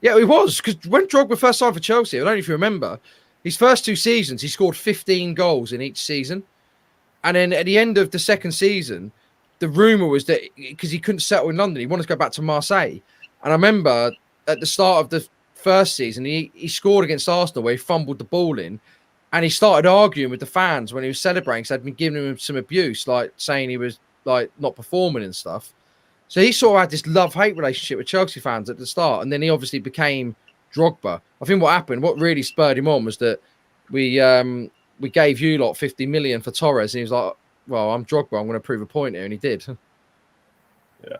Yeah, he was, because when Drogba first signed for Chelsea, I don't know if you remember, his first 2 seasons, he scored 15 goals in each season. And then at the end of the second season, the rumour was that because he couldn't settle in London, he wanted to go back to Marseille. And I remember at the start of the first season, he scored against Arsenal where he fumbled the ball in. And he started arguing with the fans when he was celebrating because they'd been giving him some abuse, like saying he was like not performing and stuff. So he sort of had this love-hate relationship with Chelsea fans at the start. And then he obviously became Drogba. I think what happened, what really spurred him on was that we gave you lot 50 million for Torres, and he was like, well, I'm Drogba, I'm going to prove a point here, and he did. Yeah.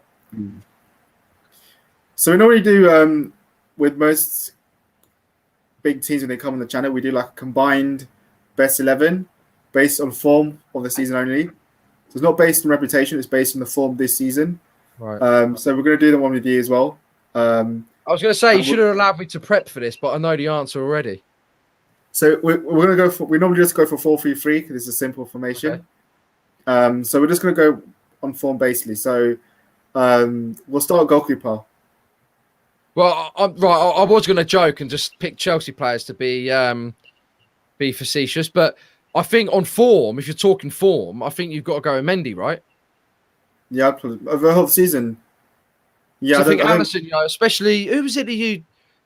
So we normally do with most big teams when they come on the channel, we do like a combined best 11 based on form of the season only. So it's not based on reputation; it's based on the form this season. Right. So we're going to do the one with you as well. I was going to say you should have allowed me to prep for this, but I know the answer already. So we're going to go for. We normally just go for 4-3-3 because it's a simple formation. Okay. So we're just going to go on form basically. So we'll start goalkeeper. Well, I was going to joke and just pick Chelsea players to be facetious, but I think on form, if you're talking form, I think you've got to go with Mendy, right? Yeah, over the whole season. Yeah, so I think Alisson, especially who was it that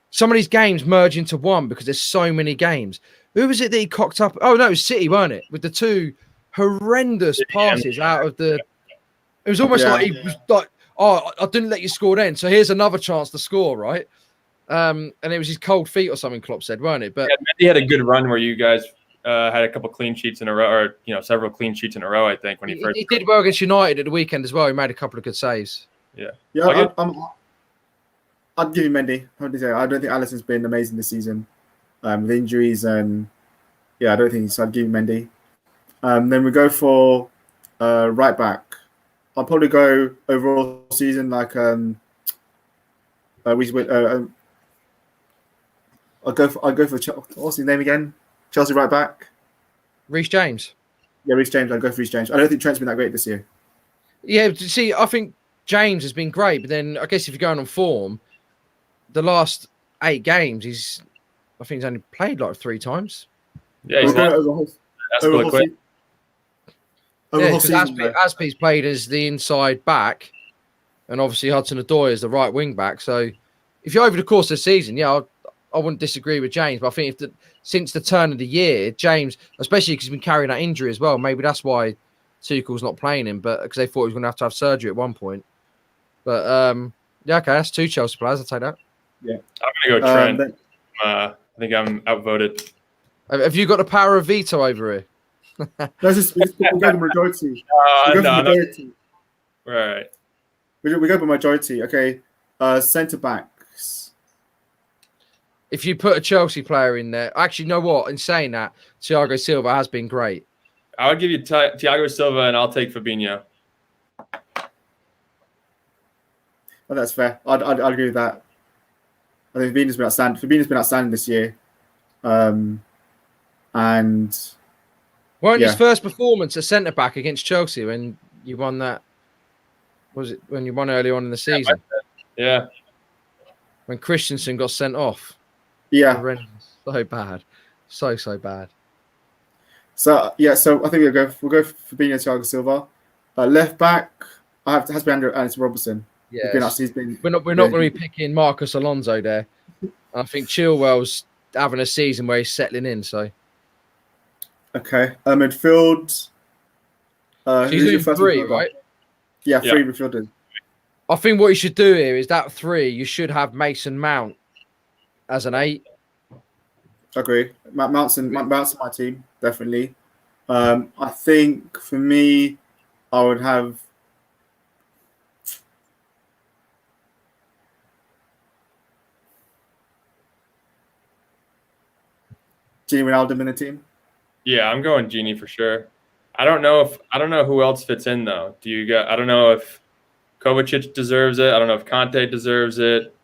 some of these games merge into one because there's so many games. Who was it that he cocked up? Oh no, it was City, weren't it? With the two horrendous passes out of the. It was almost like he was like, "Oh, I didn't let you score then, so here's another chance to score," right? And it was his cold feet or something. Klopp said, weren't it? But Mendy had a good run where you guys had a couple clean sheets in a row, or several clean sheets in a row. I think when he did well against United at the weekend as well. He made a couple of good saves. Yeah. I'd give you Mendy. I don't think Alisson's been amazing this season with injuries, and I don't think so. I'd give you Mendy. Then we go for right back. I'll probably go overall season like I'll go for what's his name again? Chelsea right back. Reece James. Yeah, Reece James. I'd go for Reece James. I don't think Trent's been that great this year. Yeah, see, I think James has been great, but then I guess if you're going on form, the last 8 games, I think he's only played like 3 times. Yeah, he's not. That's because Aspie's played as the inside back, and obviously Hudson-Odoi is the right wing back. So if you're over the course of the season, I wouldn't disagree with James. But I think since the turn of the year, James, especially because he's been carrying that injury as well, maybe that's why Tuchel's not playing him, but because they thought he was going to have surgery at one point. But okay, that's 2 Chelsea players. I'll take that. Yeah, I'm going to go Trent. I think I'm outvoted. Have you got the power of veto over here? We'll go by majority. Right. We go by majority. Okay. Centre backs. If you put a Chelsea player in there, actually, you know what? In saying that, Thiago Silva has been great. I would give you Thiago Silva, and I'll take Fabinho. Oh, that's fair. I'd agree with that. I think Fabinho's been outstanding. Fabinho's been outstanding this year. And weren't his first performance a centre back against Chelsea when you won that? Was it when you won early on in the season? Yeah. When Christensen got sent off. Yeah. So bad. So bad. So I think we'll go Fabinho, Thiago Silva. Left back, has to be Anderson Robertson. Yeah. We're not going to be picking Marcus Alonso there. I think Chilwell's having a season where he's settling in. So. Okay. Midfield. He's doing 3, right? Yeah, 3 midfielders. I think what you should do here is that 3. You should have Mason Mount as an 8. Agree. Mount's in my team, definitely. I think for me, I would have. Gini Wijnaldum in the team. Yeah, I'm going Gini for sure. I don't know who else fits in though. I don't know if Kovacic deserves it. I don't know if Conte deserves it.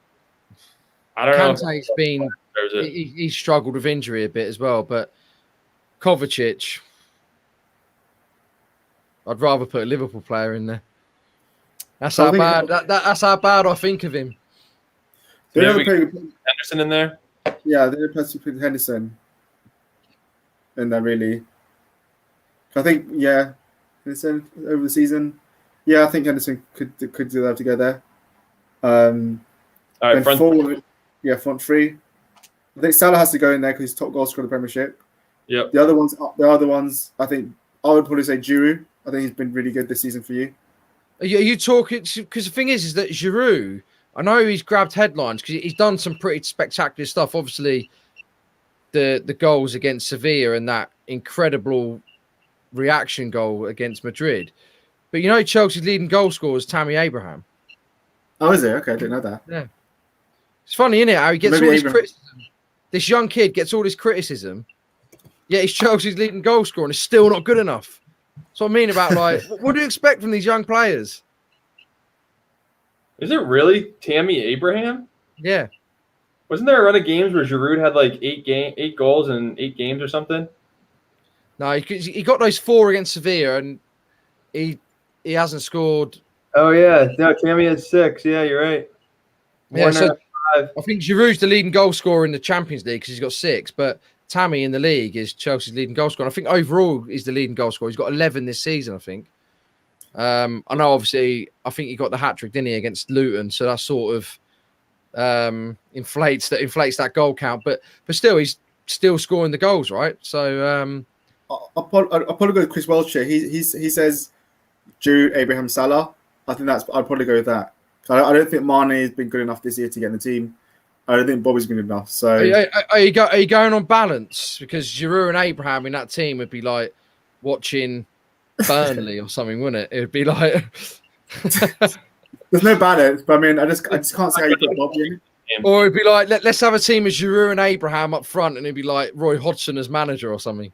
I don't know. Conte's he's struggled with injury a bit as well, but Kovacic, I'd rather put a Liverpool player in there. That's how bad. That's how bad I think of him. Henderson in there. Yeah, they put Henderson in there really. I think Henderson over the season. Yeah, I think Henderson could do that together. All right, front forward. Yeah, front 3. I think Salah has to go in there because he's top goal scorer of the Premiership. Yep. The other ones, I think I would probably say Giroud. I think he's been really good this season for you. Are you talking? Because the thing is that Giroud, I know he's grabbed headlines because he's done some pretty spectacular stuff. Obviously, the goals against Sevilla and that incredible reaction goal against Madrid. But Chelsea's leading goal scorer is Tammy Abraham. Oh, is it? Okay, I didn't know that. Yeah. It's funny, isn't it, how he gets all this criticism. This young kid gets all this criticism, yet he's Chelsea's leading goal scorer and it's still not good enough. That's what I mean about, like, what do you expect from these young players? Is it really Tammy Abraham? Yeah. Wasn't there a run of games where Giroud had like 8 goals in 8 games or something? No, he got those 4 against Sevilla and he hasn't scored. Oh, yeah. No, Tammy had 6. Yeah, you're right. Yeah, so I think Giroud's the leading goal scorer in the Champions League because he's got 6, but Tammy in the league is Chelsea's leading goal scorer. I think overall he's the leading goal scorer. He's got 11 this season, I think. I know, obviously, I think he got the hat-trick, didn't he, against Luton, so that sort of inflates that goal count. But still, he's still scoring the goals, right? So I'll probably go with Chris Welch here. He says Giroud, Abraham, Salah. I think I'd probably go with that. I don't think Mane has been good enough this year to get in the team. I don't think Bobby's good enough. So are you going on balance? Because Giroud and Abraham in that team would be like watching Burnley or something, wouldn't it? It would be like there's no balance, but I mean, I just can't see how you put Bobby in. Or it'd be like let's have a team of Giroud and Abraham up front, and it'd be like Roy Hodgson as manager or something.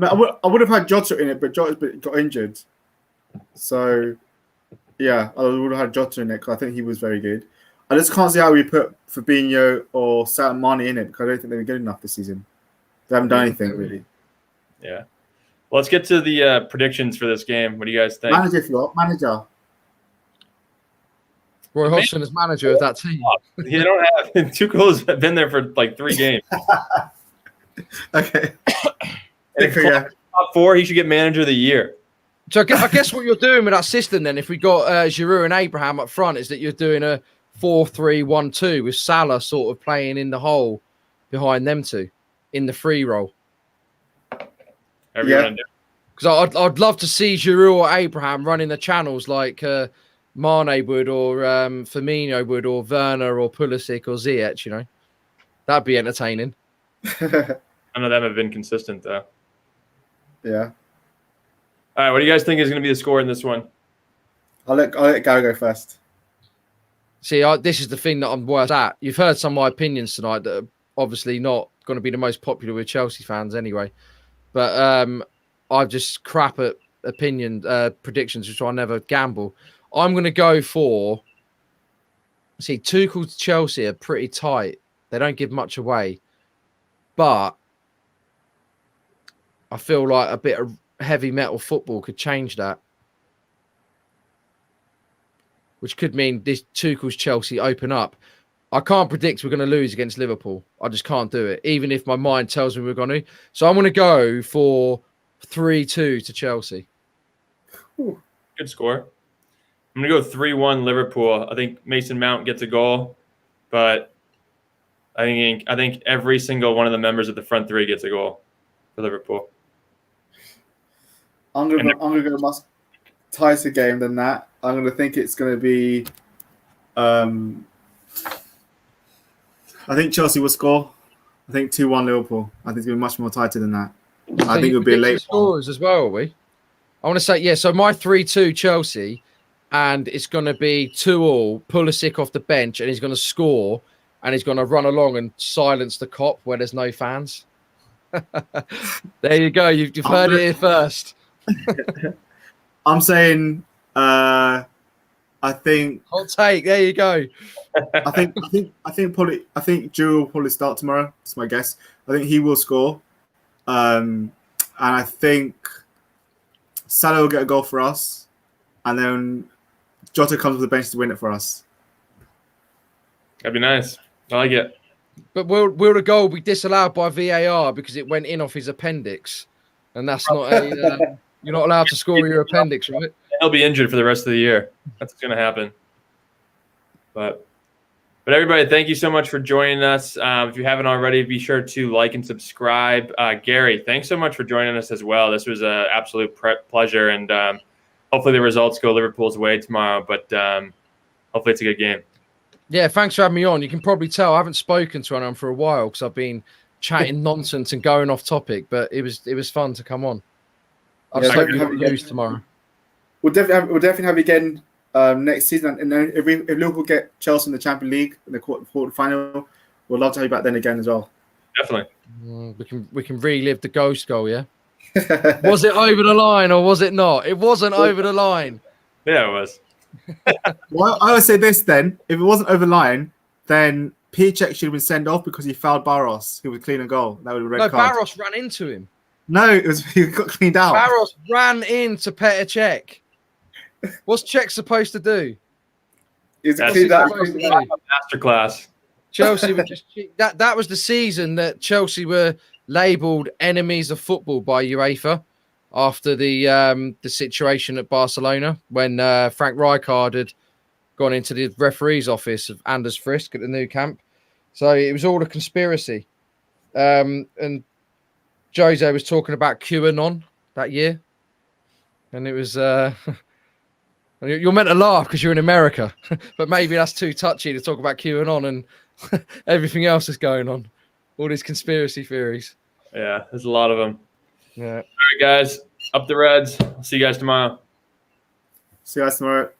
I would have had Jota in it, but Jota got injured. So yeah, I would have had Jota in it because I think he was very good. I just can't see how we put Fabinho or Salah Mane in it because I don't think they were good enough this season. They haven't done anything really. Yeah. Well, let's get to the predictions for this game. What do you guys think? Manager, if you want. Manager. Roy Hodgson as manager of that team. You don't have Tuchel's been there for like 3 games. Okay. Top 4, he should get manager of the year. So I guess what you're doing with that system then, if we got Giroud and Abraham up front, is that you're doing a 4-3-1-2 with Salah sort of playing in the hole behind them two in the free role. Because I'd love to see Giroud or Abraham running the channels like Mane would, or Firmino would, or Werner, or Pulisic, or Ziyech. That'd be entertaining. None of them have been consistent though. Yeah. All right, what do you guys think is going to be the score in this one? I'll let Gary go first. See, this is the thing that I'm worse at. You've heard some of my opinions tonight that are obviously not going to be the most popular with Chelsea fans anyway. But I'm just crap at predictions, which I never gamble. I'm going to go for... See, Tuchel's Chelsea are pretty tight. They don't give much away. But I feel like a bit of heavy metal football could change that. Which could mean this Tuchel's Chelsea open up. I can't predict we're going to lose against Liverpool. I just can't do it, even if my mind tells me we're going to. So I'm going to go for 3-2 to Chelsea. Good score. I'm going to go 3-1 Liverpool. I think Mason Mount gets a goal, but I think every single one of the members of the front 3 gets a goal for Liverpool. I'm going to go much tighter game than that. I'm going to think it's going to be... I think Chelsea will score. I think 2-1 Liverpool. I think it's going to be much more tighter than that. I think it'll be a late scores as well, are we? I want to say, yeah, so my 3-2 Chelsea, and it's going to be 2-2, Pulisic off the bench, and he's going to score, and he's going to run along and silence the cop where there's no fans. There you go. You've heard it here first. I'm saying... I think hot take. There you go. I think Giroud will probably start tomorrow. That's my guess. I think he will score, and I think Salah will get a goal for us, and then Jota comes with the bench to win it for us. That'd be nice. I like it. But will the goal be disallowed by VAR because it went in off his appendix, and that's not a. You're not allowed to score your appendix, right? He'll be injured for the rest of the year. That's what's going to happen. But everybody, thank you so much for joining us. If you haven't already, be sure to like and subscribe. Gary, thanks so much for joining us as well. This was an absolute pleasure, and hopefully the results go Liverpool's way tomorrow. But hopefully it's a good game. Yeah, thanks for having me on. You can probably tell I haven't spoken to anyone for a while because I've been chatting nonsense and going off topic, but it was fun to come on. I Yeah, just hope we have don't you lose tomorrow. We'll definitely have you again next season. And then if Liverpool get Chelsea in the Champions League in the quarter final, we'd love to have you back then again as well. Definitely. We can relive the ghost goal, yeah? Was it over the line or was it not? It wasn't over the line. Yeah, it was. Well, I would say this then. If it wasn't over the line, then Piszczek should have been sent off because he fouled Barros, who was clean a goal. That would have been a red card. Barros ran into him. No, he got cleaned out. Barros ran into Petr Cech. What's Cech supposed to do? He's That's cleaned out. Masterclass. Chelsea were just that was the season that Chelsea were labelled enemies of football by UEFA after the situation at Barcelona when Frank Rijkaard had gone into the referee's office of Anders Frisk at the new camp. So it was all a conspiracy. And Jose was talking about QAnon that year. And it was you're meant to laugh because you're in America, but maybe that's too touchy to talk about QAnon and everything else that's going on. All these conspiracy theories. Yeah, there's a lot of them. Yeah. All right, guys. Up the Reds. See you guys tomorrow. See you guys tomorrow.